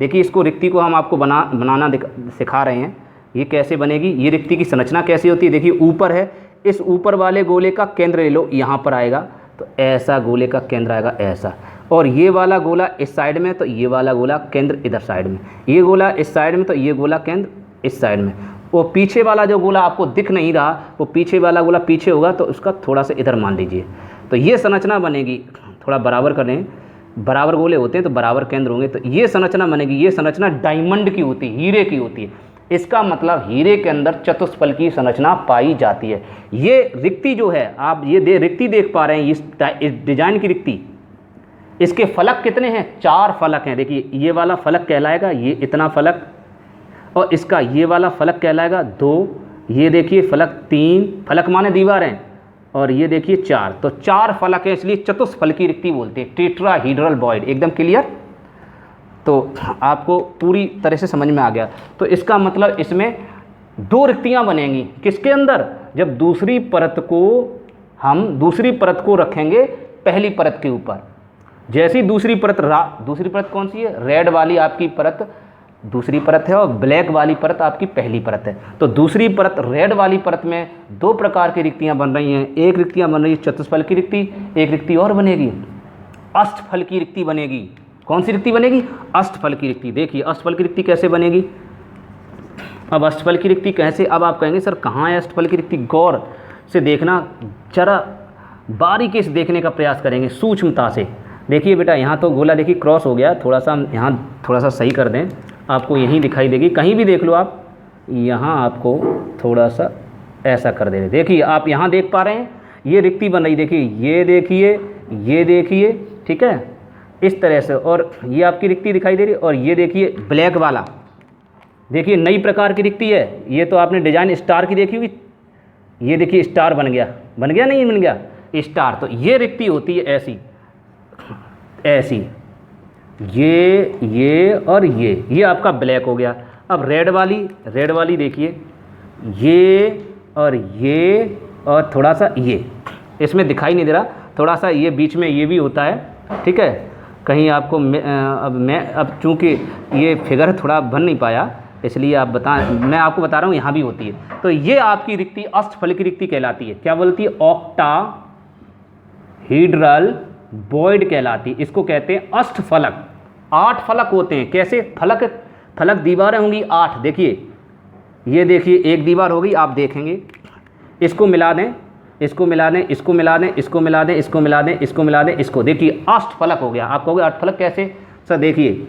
देखिए, इसको रिक्ति को हम आपको बनाना सिखा रहे हैं, ये कैसे बनेगी, ये रिक्ति की संरचना कैसी होती है। देखिए ऊपर है, इस ऊपर वाले गोले का केंद्र ले लो, यहाँ पर आएगा तो ऐसा गोले का केंद्र आएगा ऐसा, और ये वाला गोला इस साइड में, तो ये वाला गोला केंद्र इधर साइड में, ये गोला इस साइड में, तो ये गोला केंद्र इस साइड में। वो पीछे वाला जो गोला आपको दिख नहीं रहा, वो पीछे वाला गोला पीछे होगा, तो उसका थोड़ा सा इधर मान लीजिए, तो ये संरचना बनेगी। थोड़ा बराबर करें, बराबर गोले होते हैं तो बराबर केंद्र होंगे, तो ये संरचना बनेगी। ये संरचना डायमंड की होती है, हीरे की होती है, इसका मतलब हीरे के अंदर चतुष्फल की संरचना पाई जाती है। ये रिक्ति जो है, आप ये रिक्ति देख पा रहे हैं, इस डिजाइन की रिक्ति, इसके फलक कितने हैं, 4 फलक हैं। देखिए ये वाला फलक कहलाएगा, ये इतना फलक, और इसका ये वाला फलक कहलाएगा 2, ये देखिए फलक 3, फलक माने दीवार हैं, और ये देखिए 4, तो 4 फलक है, इसलिए चतुष्फल की रिक्ति बोलते हैं, टेट्राहीड्रल बॉयड। एकदम क्लियर, तो आपको पूरी तरह से समझ में आ गया। तो इसका मतलब इसमें 2 रिक्तियां बनेंगी, किसके अंदर, जब दूसरी परत को रखेंगे पहली परत के ऊपर। जैसी दूसरी परत कौन सी है, रेड वाली आपकी परत दूसरी परत है, और ब्लैक वाली परत आपकी पहली परत है। तो दूसरी परत रेड वाली परत में 2 प्रकार की रिक्तियां बन रही हैं। एक रिक्तियां बन रही है चतुष्फल की रिक्ति, एक रिक्ति और बनेगी अष्टफल की रिक्ति बनेगी। कौन सी रिक्ति बनेगी, अष्टफल की रिक्ति। देखिए अष्टफल की रिक्ति कैसे बनेगी, अब अष्टफल की रिक्ति कैसे, अब आप कहेंगे सर कहाँ है अष्टफल की रिक्ति, गौर से देखना, जरा बारीकी से देखने का प्रयास करेंगे, सूक्ष्मता से। देखिए बेटा यहाँ तो गोला देखिए क्रॉस हो गया, थोड़ा सा हम यहाँ थोड़ा सा सही कर दें, आपको यहीं दिखाई देगी, कहीं भी देख लो आप, यहाँ आपको थोड़ा सा ऐसा कर दे। देखिए आप यहाँ देख पा रहे हैं ये रिक्ति बन रही, देखिए ये देखिए ठीक है, इस तरह से, और ये आपकी रिक्ति दिखाई दे रही, और ये देखिए ब्लैक वाला, देखिए नई प्रकार की रिक्ति है। ये तो आपने डिजाइन स्टार की देखी होगी, ये देखिए स्टार बन गया नहीं बन गया स्टार। तो ये रिक्ति होती है ऐसी, ये और ये आपका ब्लैक हो गया। अब रेड वाली देखिए, ये और थोड़ा सा ये इसमें दिखाई नहीं दे रहा, थोड़ा सा ये बीच में ये भी होता है, ठीक है, कहीं आपको अब चूँकि ये फिगर थोड़ा बन नहीं पाया, इसलिए मैं आपको बता रहा हूँ यहाँ भी होती है। तो ये आपकी रिक्ति अष्टफल की रिक्ति कहलाती है। क्या बोलती है, ऑक्टाहीड्रल बॉयड कहलाती है। इसको कहते हैं अष्टफलक। 8 फलक होते हैं। कैसे फलक दीवारें होंगी 8। देखिए ये देखिए एक दीवार होगी, आप देखेंगे, इसको मिला दें, इसको देखिए अष्टफलक हो गया। आप कहोगे अष्टफलक कैसे सर, देखिए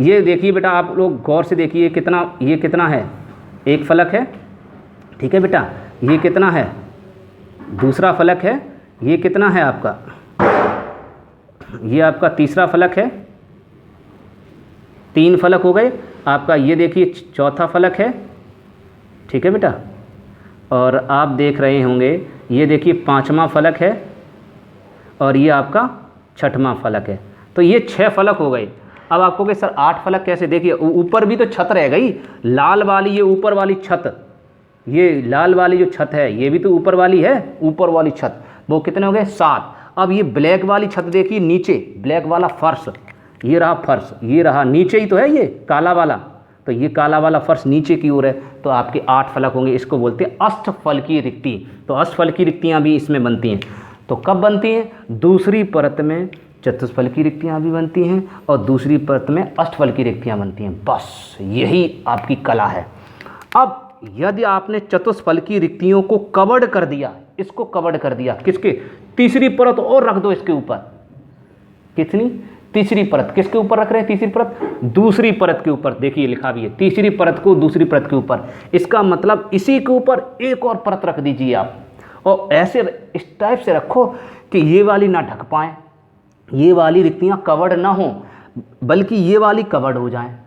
ये देखिए बेटा, आप लोग गौर से देखिए ये कितना है, एक फलक है, ठीक है बेटा, ये कितना है, दूसरा फलक है, ये कितना है आपका, ये आपका तीसरा फलक है, 3 फलक हो गए आपका, ये देखिए चौथा फलक है, ठीक है बेटा, और आप देख रहे होंगे ये देखिए 5वां फलक है, और ये आपका 6वां फलक है। तो ये 6 फलक हो गए। अब आपको कि सर 8 फलक कैसे, देखिए ऊपर भी तो छत रह गई, लाल वाली, ये ऊपर वाली छत, ये लाल वाली जो छत है ये भी तो ऊपर वाली है, ऊपर वाली छत, वो कितने हो गए 7। अब ये ब्लैक वाली छत देखिए नीचे, ब्लैक वाला फर्श, ये रहा फर्श, ये रहा नीचे ही तो है ये काला वाला, तो ये काला वाला फर्श नीचे की ओर है, तो आपके 8 फलक होंगे। इसको बोलते हैं अष्टफल की रिक्ति। तो अष्टफल की रिक्तियाँ भी इसमें बनती हैं। तो कब बनती हैं, दूसरी परत में चतुष्फल की रिक्तियाँ भी बनती हैं, और दूसरी परत में अष्टफल की रिक्तियाँ बनती हैं। बस यही आपकी कला है। अब यदि आपने चतुष्फल की रिक्तियों को कवर्ड कर दिया, इसको कवर्ड कर दिया, किसके, तीसरी परत और रख दो इसके ऊपर, कितनी, तीसरी परत, किसके ऊपर रख रहे हैं, तीसरी परत, दूसरी परत के ऊपर। देखिए लिखा भी है, तीसरी परत को दूसरी परत के ऊपर, इसका मतलब इसी के ऊपर एक और परत रख दीजिए आप, और ऐसे इस टाइप से रखो कि ये वाली ना ढक पाए, ये वाली रिक्तियाँ कवर्ड ना हो, बल्कि ये वाली कवर्ड हो जाएं।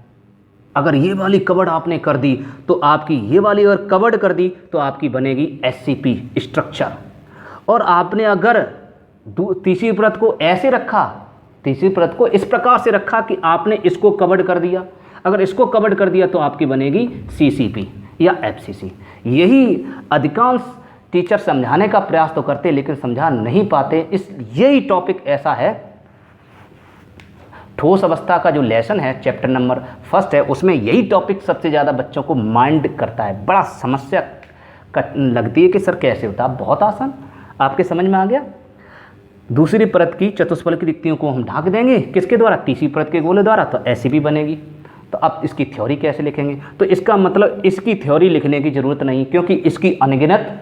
अगर ये वाली कवर्ड आपने कर दी तो आपकी, ये वाली अगर कवर्ड कर दी तो आपकी बनेगी SCP स्ट्रक्चर, और आपने अगर तीसरी परत को ऐसे रखा, तीसरी परत को इस प्रकार से रखा कि आपने इसको कवर्ड कर दिया, अगर इसको कवर्ड कर दिया तो आपकी बनेगी CCP या FCC। यही अधिकांश टीचर समझाने का प्रयास तो करते लेकिन समझा नहीं पाते। यही टॉपिक ऐसा है, ठोस अवस्था का जो लेसन है चैप्टर नंबर 1 है, उसमें यही टॉपिक सबसे ज़्यादा बच्चों को माइंड करता है। बड़ा समस्या लगती है कि सर कैसे होता है, बहुत आसान, आपके समझ में आ गया। दूसरी परत की चतुष्फलक की रिक्तियों को हम ढाक देंगे किसके द्वारा, तीसरी परत के गोले द्वारा, तो SCP बनेगी। तो अब इसकी थ्योरी कैसे लिखेंगे, तो इसका मतलब इसकी थ्योरी लिखने की ज़रूरत नहीं, क्योंकि इसकी अनगिनत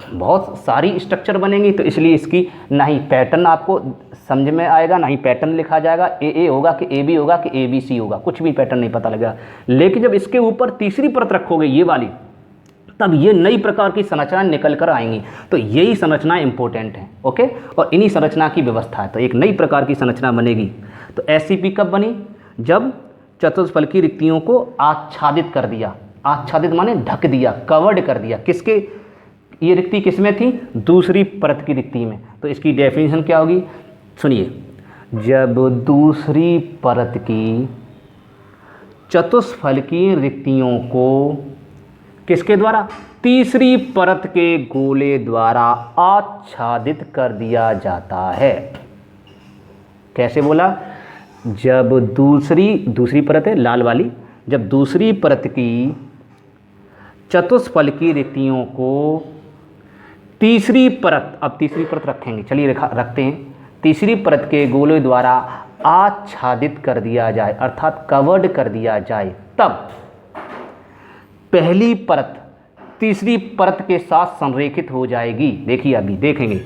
बहुत सारी स्ट्रक्चर बनेंगी, तो इसलिए इसकी ना ही पैटर्न आपको समझ में आएगा, ना ही पैटर्न लिखा जाएगा, AA होगा कि AB होगा कि ABC होगा, कुछ भी पैटर्न नहीं पता लगेगा। लेकिन जब इसके ऊपर तीसरी परत रखोगे ये वाली, तब ये नई प्रकार की संरचनाएं निकल कर आएंगी। तो यही संरचनाएं इंपॉर्टेंट हैं, ओके, और इन्हीं संरचना की व्यवस्था है। तो एक नई प्रकार की संरचना बनेगी। तो SCP कब बनी, जब चतुष्फलकी रिक्तियों को आच्छादित कर दिया। आच्छादित माने ढक दिया, कवर्ड कर दिया। किसके, ये रिक्ति किसमें थी, दूसरी परत की रिक्ति में। तो इसकी डेफिनेशन क्या होगी, सुनिए, जब दूसरी परत की चतुष्फलकी रिक्तियों को किसके द्वारा, तीसरी परत के गोले द्वारा आच्छादित कर दिया जाता है। कैसे बोला, जब दूसरी परत है लाल वाली, जब दूसरी परत की चतुष्फलकी रिक्तियों को तीसरी परत, अब तीसरी परत रखेंगे, चलिए रखते हैं, तीसरी परत के गोले द्वारा आच्छादित कर दिया जाए, अर्थात कवर्ड कर दिया जाए, तब पहली परत तीसरी परत के साथ संरेखित हो जाएगी। देखिए अभी देखेंगे,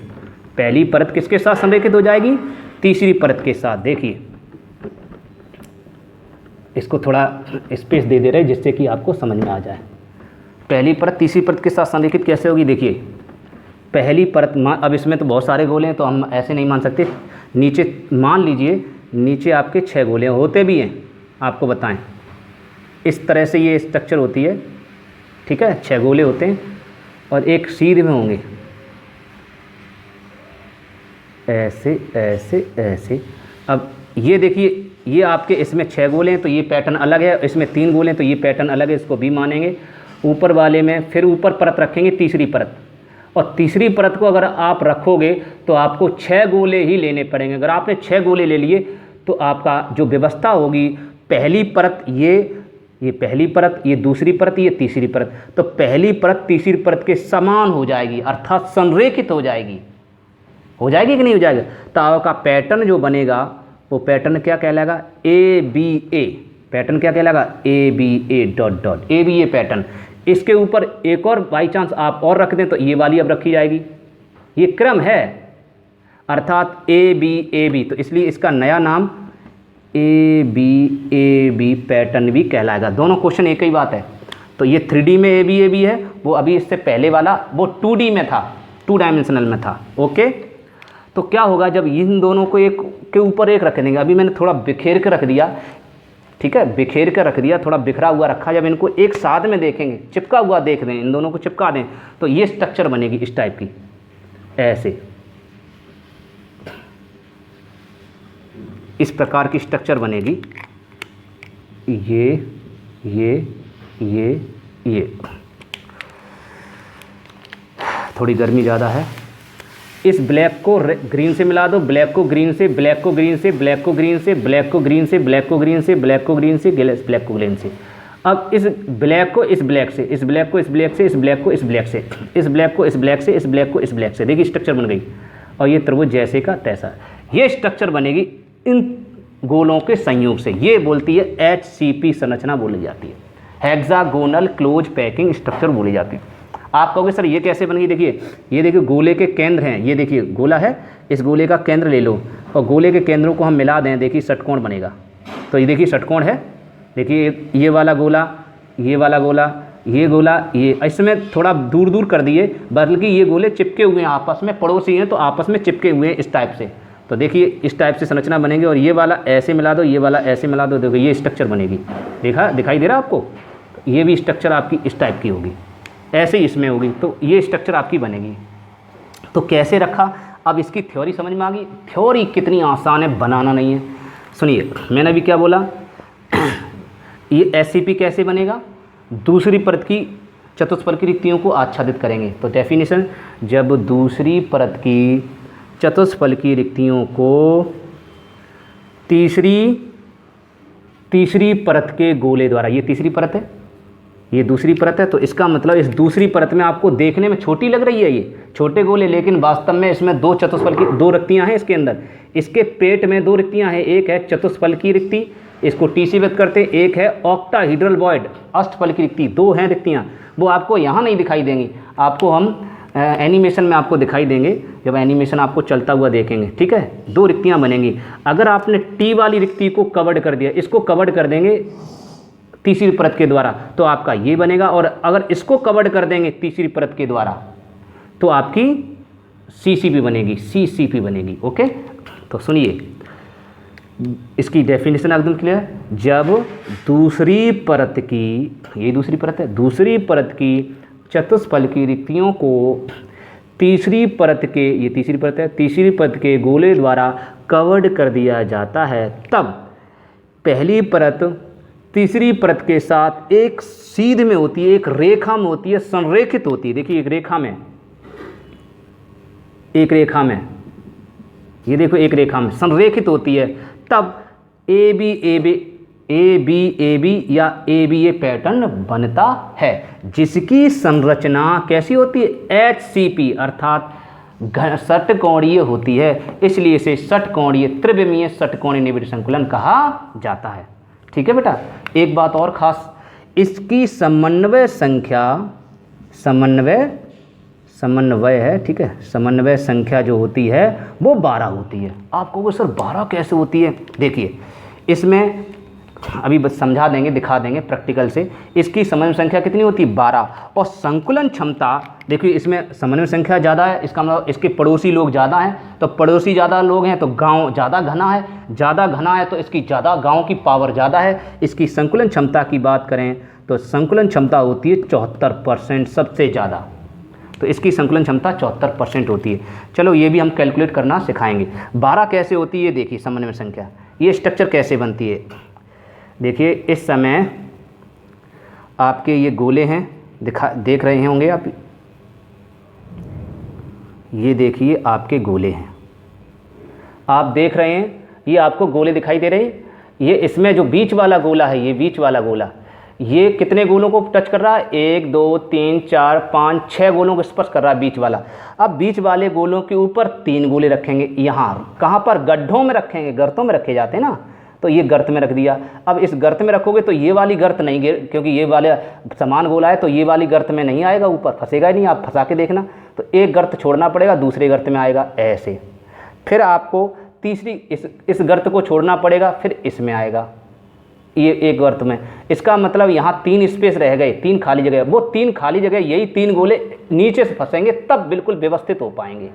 पहली परत किसके साथ संरेखित हो जाएगी, तीसरी परत के साथ। देखिए इसको थोड़ा स्पेस दे रहे जिससे कि आपको समझ में आ जाए। पहली परत तीसरी परत के साथ संरेखित कैसे होगी, देखिए पहली परत, अब इसमें तो बहुत सारे गोले हैं तो हम ऐसे नहीं मान सकते। नीचे मान लीजिए, नीचे आपके 6 गोले होते भी हैं, आपको बताएं, इस तरह से ये स्ट्रक्चर होती है, ठीक है, 6 गोले होते हैं और एक सीध में होंगे, ऐसे ऐसे ऐसे। अब ये देखिए, ये आपके इसमें 6 गोले हैं तो ये पैटर्न अलग है, इसमें 3 गोले हैं तो ये पैटर्न अलग है, इसको भी मानेंगे। ऊपर वाले में फिर ऊपर परत रखेंगे, तीसरी परत, और तीसरी परत को अगर आप रखोगे तो आपको 6 गोले ही लेने पड़ेंगे। अगर आपने 6 गोले ले लिए तो आपका जो व्यवस्था होगी, पहली परत ये पहली परत, ये दूसरी परत, ये तीसरी परत, तो पहली परत तीसरी परत के समान हो जाएगी, अर्थात संरेखित हो जाएगी। हो जाएगी कि नहीं हो जाएगा, तो आपका पैटर्न जो बनेगा वो पैटर्न क्या कहलाएगा, ABA। पैटर्न क्या कहलाएगा, ABA dot dot ABA pattern. इसके ऊपर एक और बाई चांस आप और रख दें तो ये वाली अब रखी जाएगी, ये क्रम है, अर्थात ABAB। तो इसलिए इसका नया नाम ABAB पैटर्न भी कहलाएगा। दोनों क्वेश्चन एक ही बात है। तो ये 3D में ABAB है, वो अभी इससे पहले वाला वो 2D में था, 2 डायमेंशनल में था, ओके। तो क्या होगा, जब इन दोनों को एक के ऊपर एक रख देंगे, अभी मैंने थोड़ा बिखेर के रख दिया, ठीक है, बिखेर कर रख दिया, थोड़ा बिखरा हुआ रखा। जब इनको एक साथ में देखेंगे, चिपका हुआ देख रहे हैं, इन दोनों को चिपका दें तो ये स्ट्रक्चर बनेगी इस टाइप की, ऐसे इस प्रकार की स्ट्रक्चर बनेगी। ये थोड़ी गर्मी ज़्यादा है। इस ब्लैक को ग्रीन से मिला दो, ब्लैक को ग्रीन से, ब्लैक को ग्रीन से, ब्लैक को ग्रीन से, ब्लैक को ग्रीन से, ब्लैक को ग्रीन से, ब्लैक को ग्रीन से, ब्लैक को ग्रीन से। अब इस ब्लैक को इस ब्लैक से, इस ब्लैक को इस ब्लैक से, इस ब्लैक को इस ब्लैक से, इस ब्लैक को इस ब्लैक से, इस ब्लैक को इस ब्लैक से, देखिए स्ट्रक्चर बन गई। और ये त्रिभुज जैसे का तैसा, ये स्ट्रक्चर बनेगी इन गोलों के संयोग से। ये बोलती है HCP संरचना बोली जाती है, हेक्सागोनल क्लोज पैकिंग स्ट्रक्चर बोली जाती है। आप कहोगे सर ये कैसे बन गई, देखिए ये देखिए गोले के केंद्र हैं, ये देखिए गोला है, इस गोले का केंद्र ले लो और गोले के केंद्रों को हम मिला दें, देखिए षटकोण बनेगा। तो ये देखिए षटकोण है, देखिए ये वाला गोला, ये वाला गोला, ये गोला, ये इसमें थोड़ा दूर दूर कर दिए, बल्कि ये गोले चिपके हुए हैं आपस में, पड़ोसी हैं तो आपस में चिपके हुए हैं इस टाइप से। तो देखिए इस टाइप से संरचना बनेगी। और ये वाला ऐसे मिला दो, ये वाला ऐसे मिला दो, देखो ये स्ट्रक्चर बनेगी। देखा, दिखाई दे रहा आपको, ये भी स्ट्रक्चर आपकी इस टाइप की होगी, ऐसे ही इसमें होगी। तो ये स्ट्रक्चर आपकी बनेगी। तो कैसे रखा, अब इसकी थ्योरी समझ में आ गई। थ्योरी कितनी आसान है, बनाना नहीं है। सुनिए, मैंने अभी क्या बोला, ये SCP कैसे बनेगा, दूसरी परत की चतुष्फलकी रिक्तियों को आच्छादित करेंगे। तो डेफिनेशन, जब दूसरी परत की चतुष्फलकी रिक्तियों को तीसरी परत के गोले द्वारा, ये तीसरी परत है, ये दूसरी परत है, तो इसका मतलब इस दूसरी परत में आपको देखने में छोटी लग रही है ये छोटे गोले, लेकिन वास्तव में इसमें दो चतुष्फलकी, दो रिक्तियां हैं इसके अंदर। इसके पेट में दो रिक्तियां हैं, एक है चतुष्फलकी रिक्ति, इसको टी से व्यक्त करते हैं, एक है ऑक्टाहीड्रल वॉइड, अष्टफलकी रिक्ति। दो हैं रिक्तियां, वो आपको यहाँ नहीं दिखाई देंगी, आपको हम एनिमेशन में आपको दिखाई देंगे, जब एनिमेशन आपको चलता हुआ देखेंगे। ठीक है, दो रिक्तियां बनेंगी। अगर आपने टी वाली रिक्ति को कवर्ड कर दिया, इसको कवर्ड कर देंगे तीसरी परत के द्वारा, तो आपका ये बनेगा, और अगर इसको कवर्ड कर देंगे तीसरी परत के द्वारा तो आपकी CCP बनेगी, CCP बनेगी। ओके, तो सुनिए इसकी डेफिनेशन एकदम क्लियर। जब दूसरी परत की, ये दूसरी परत है, दूसरी परत की चतुष्फलकी रिक्तियों को तीसरी परत के, ये तीसरी परत है, तीसरी परत के गोले द्वारा कवर्ड कर दिया जाता है, तब पहली परत तीसरी परत के साथ एक सीध में होती है, एक रेखा में होती है, संरेखित होती है। देखिए एक रेखा में, एक रेखा में, ये देखो एक रेखा में संरेखित होती है, तब ABAB या ABA पैटर्न बनता है, जिसकी संरचना कैसी होती है, HCP अर्थात षटकोणीय होती है, इसलिए इसे षटकोणीय त्रिविमीय षटकोणीय निबिड़ संकुलन कहा जाता है। ठीक है बेटा, एक बात और खास, इसकी समन्वय संख्या, समन्वय है, ठीक है, समन्वय संख्या जो होती है वो 12 होती है। आप कहोगे सर 12 कैसे होती है, देखिए इसमें अभी बस समझा देंगे, दिखा देंगे प्रैक्टिकल से। इसकी समन्वय संख्या कितनी होती है, 12, और संकुलन क्षमता, देखिए इसमें समन्वय संख्या ज़्यादा है, इसका मतलब इसके पड़ोसी लोग ज़्यादा हैं, तो पड़ोसी ज़्यादा लोग हैं तो गांव ज़्यादा घना है, ज़्यादा घना है तो इसकी ज़्यादा गांव की पावर ज़्यादा है। इसकी संकुलन क्षमता की बात करें तो संकुलन क्षमता होती है 74%, सबसे ज़्यादा, तो इसकी संकुलन क्षमता 74% होती है। चलो ये भी हम कैलकुलेट करना सिखाएंगे। 12 कैसे होती है, देखिए समन्वय संख्या, ये स्ट्रक्चर कैसे बनती है। देखिए इस समय आपके ये गोले हैं, देख रहे होंगे आप, ये देखिए आपके गोले हैं, आप देख रहे हैं, ये आपको गोले दिखाई दे रहे हैं। ये इसमें जो बीच वाला गोला है, ये बीच वाला गोला, ये कितने गोलों को टच कर रहा है, 1 2 3 4 5 6 गोलों को स्पर्श कर रहा है बीच वाला। अब बीच वाले गोलों के ऊपर 3 गोले रखेंगे, यहाँ कहाँ पर, गड्ढों में रखेंगे, गर्तों में रखे जाते हैं ना, तो ये गर्त में रख दिया। अब इस गर्त में रखोगे तो ये वाली गर्त नहीं गिर, क्योंकि ये वाला समान गोला है तो ये वाली गर्त में नहीं आएगा, ऊपर फंसेगा ही नहीं, आप फंसा के देखना। तो एक गर्त छोड़ना पड़ेगा, दूसरे गर्त में आएगा ऐसे, फिर आपको तीसरी इस गर्त को छोड़ना पड़ेगा, फिर इसमें आएगा, ये एक गर्त में। इसका मतलब यहाँ 3 स्पेस रह गए, 3 खाली जगह, वो 3 खाली जगह, यही 3 गोले नीचे से फंसेंगे तब बिल्कुल व्यवस्थित हो पाएंगे।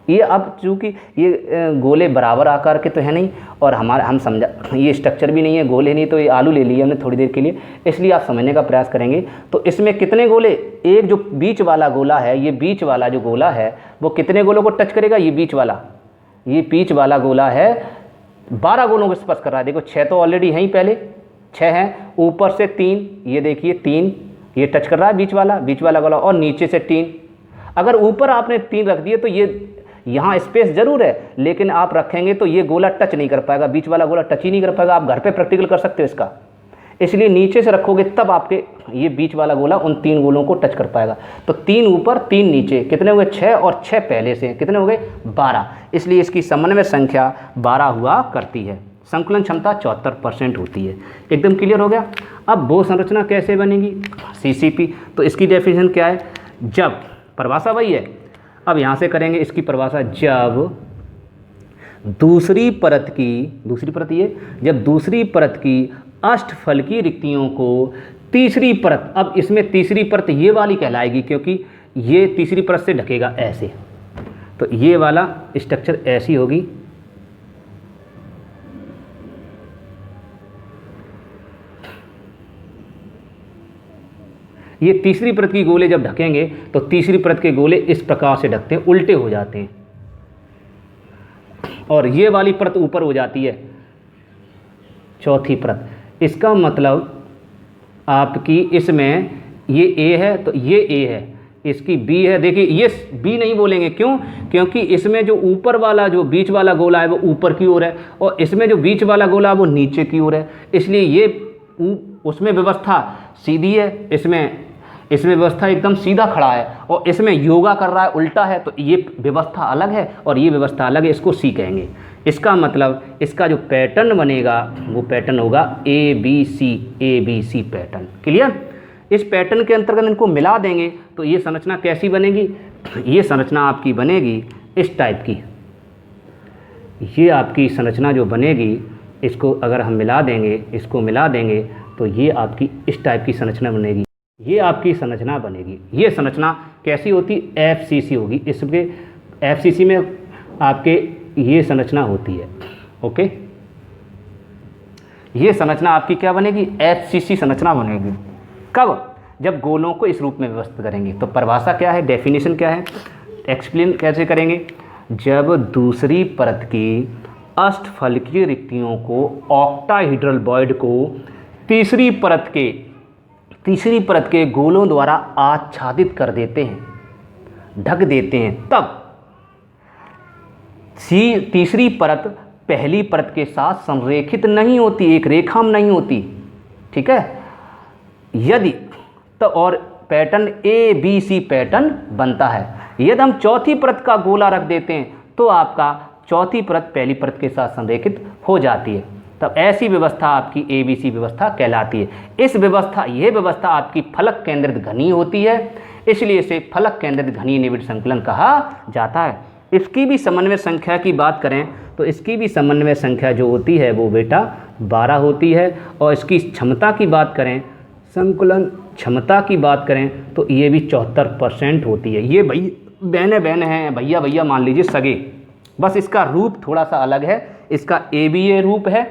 ये अब चूँकि ये गोले बराबर आकार के तो है नहीं, और हम समझा ये स्ट्रक्चर भी नहीं है, गोले नहीं, तो ये आलू ले लिए हमने थोड़ी देर के लिए, इसलिए आप समझने का प्रयास करेंगे। तो इसमें कितने गोले, एक जो बीच वाला गोला है, ये बीच वाला जो गोला है वो कितने गोलों को टच करेगा, ये बीच वाला गोला है 12 गोलों को स्पर्श कर रहा है। देखो 6 तो ऑलरेडी हैं ही, पहले 6 हैं, ऊपर से 3, ये देखिए 3 ये टच कर रहा है बीच वाला गोला, और नीचे से 3। अगर ऊपर आपने 3 रख दिए तो ये यहाँ स्पेस जरूर है, लेकिन आप रखेंगे तो ये गोला टच नहीं कर पाएगा, बीच वाला गोला टच ही नहीं कर पाएगा। आप घर पे प्रैक्टिकल कर सकते हो इसका, इसलिए नीचे से रखोगे तब आपके ये बीच वाला गोला उन 3 गोलों को टच कर पाएगा। तो 3 ऊपर 3 नीचे, कितने हुए 6, और 6 पहले से कितने हो गए 12, इसलिए इसकी समन्वय संख्या 12 हुआ करती है। संकुलन क्षमता 74% होती है। एकदम क्लियर हो गया। अब वो संरचना कैसे बनेगी, CCP, तो इसकी डेफिनेशन क्या है, जब परिभाषा वही है, अब यहाँ से करेंगे इसकी परिभाषा, जब दूसरी परत जब दूसरी परत की अष्टफलकी रिक्तियों को तीसरी परत, अब इसमें तीसरी परत ये वाली कहलाएगी क्योंकि ये तीसरी परत से ढकेगा ऐसे, तो ये वाला स्ट्रक्चर ऐसी होगी, ये तीसरी परत की गोले जब ढकेंगे तो तीसरी परत के गोले इस प्रकार से ढकते हैं, उल्टे हो जाते हैं, और ये वाली परत ऊपर हो जाती है, चौथी परत। इसका मतलब आपकी इसमें ये ए है तो ये ए है, इसकी बी है। देखिए ये बी नहीं बोलेंगे, क्यों? क्योंकि इसमें जो ऊपर वाला जो बीच वाला गोला है वो ऊपर की ओर है, और इसमें जो बीच वाला गोला है वो नीचे की ओर है, इसलिए ये उसमें व्यवस्था सीधी है, इसमें व्यवस्था एकदम सीधा खड़ा है, और इसमें योगा कर रहा है उल्टा है, तो ये व्यवस्था अलग है और ये व्यवस्था अलग है, इसको सी कहेंगे। इसका मतलब इसका जो पैटर्न बनेगा वो पैटर्न होगा ABC पैटर्न। क्लियर? इस पैटर्न के अंतर्गत इनको मिला देंगे तो ये संरचना कैसी बनेगी? ये संरचना आपकी बनेगी इस टाइप की। ये आपकी संरचना जो बनेगी, इसको अगर हम मिला देंगे, इसको मिला देंगे तो ये आपकी इस टाइप की संरचना बनेगी। ये आपकी संरचना बनेगी। ये संरचना कैसी होती? FCC होगी। इसके FCC में आपके ये संरचना होती है। ओके, ये संरचना आपकी क्या बनेगी? FCC संरचना बनेगी। कब? जब गोलों को इस रूप में व्यवस्थित करेंगे। तो परिभाषा क्या है, डेफिनेशन क्या है, एक्सप्लेन कैसे करेंगे? जब दूसरी परत की अष्टफलकीय रिक्तियों को, ऑक्टाहेड्रल वॉइड को तीसरी परत के गोलों द्वारा आच्छादित कर देते हैं, ढक देते हैं, तब तीसरी परत पहली परत के साथ संरेखित नहीं होती, एक रेखा में नहीं होती। ठीक है? यदि तो और पैटर्न ABC पैटर्न बनता है। यदि हम चौथी परत का गोला रख देते हैं तो आपका चौथी परत पहली परत के साथ संरेखित हो जाती है, तब ऐसी व्यवस्था आपकी ABC व्यवस्था कहलाती है। यह व्यवस्था आपकी फलक केंद्रित घनी होती है, इसलिए इसे फलक केंद्रित घनी निबिड़ संकलन कहा जाता है। इसकी भी समन्वय संख्या की बात करें तो इसकी भी समन्वय संख्या जो होती है वो बेटा 12 होती है, और इसकी क्षमता की बात करें, संकुलन क्षमता की बात करें तो ये भी 74% होती है। ये बहन हैं, भैया मान लीजिए सगे, बस इसका रूप थोड़ा सा अलग है, इसका ABA रूप है,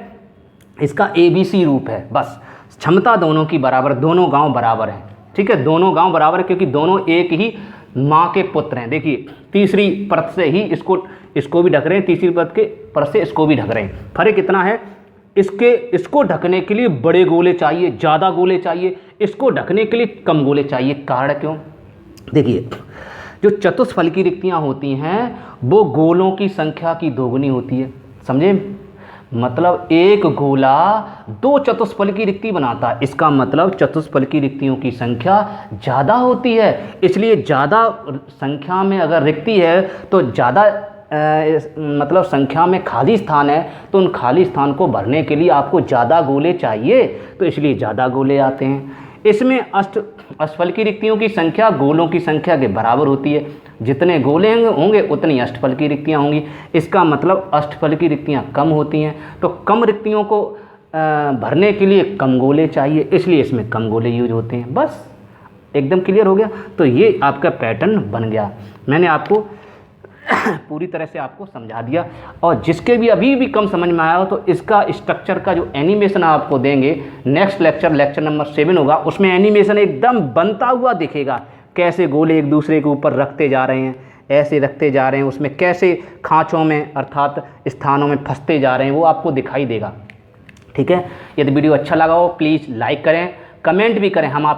इसका ABC रूप है। बस क्षमता दोनों की बराबर, दोनों गांव बराबर हैं। ठीक है, दोनों गांव बराबर है क्योंकि दोनों एक ही माँ के पुत्र हैं। देखिए तीसरी परत से ही इसको भी ढक रहे हैं, तीसरी परत से इसको भी ढक रहे हैं। फर्क इतना है, इसको ढकने के लिए बड़े गोले चाहिए, ज़्यादा गोले चाहिए, इसको ढकने के लिए कम गोले चाहिए। कारण क्यों? देखिए जो चतुष्फलकी रिक्तियाँ होती हैं वो गोलों की संख्या की दोगुनी होती है। समझे? मतलब एक गोला 2 चतुष्फलकी रिक्ति बनाता है, इसका मतलब चतुष्फलकी रिक्तियों की संख्या ज़्यादा होती है। इसलिए ज़्यादा संख्या में अगर रिक्ति है तो ज़्यादा मतलब संख्या में खाली स्थान है, तो उन खाली स्थान को भरने के लिए आपको ज़्यादा गोले चाहिए, तो इसलिए ज़्यादा गोले आते हैं। इसमें अष्टफलकी रिक्तियों की संख्या गोलों की संख्या के बराबर होती है। जितने गोले होंगे उतनी अष्टफलकी रिक्तियाँ होंगी। इसका मतलब अष्टफलकी रिक्तियाँ कम होती हैं, तो कम रिक्तियों को भरने के लिए कम गोले चाहिए, इसलिए इसमें कम गोले यूज होते हैं। बस एकदम क्लियर हो गया। तो ये आपका पैटर्न बन गया। मैंने आपको पूरी तरह से आपको समझा दिया, और जिसके भी अभी भी कम समझ में आया हो तो इसका स्ट्रक्चर का जो एनिमेशन आपको देंगे, नेक्स्ट लेक्चर नंबर 7 होगा, उसमें एनिमेशन एकदम बनता हुआ दिखेगा, कैसे गोले एक दूसरे के ऊपर रखते जा रहे हैं, ऐसे रखते जा रहे हैं, उसमें कैसे खाँचों में अर्थात स्थानों में फंसते जा रहे हैं, वो आपको दिखाई देगा। ठीक है? यदि वीडियो अच्छा लगा हो प्लीज़ लाइक करें, कमेंट भी करें। हम आप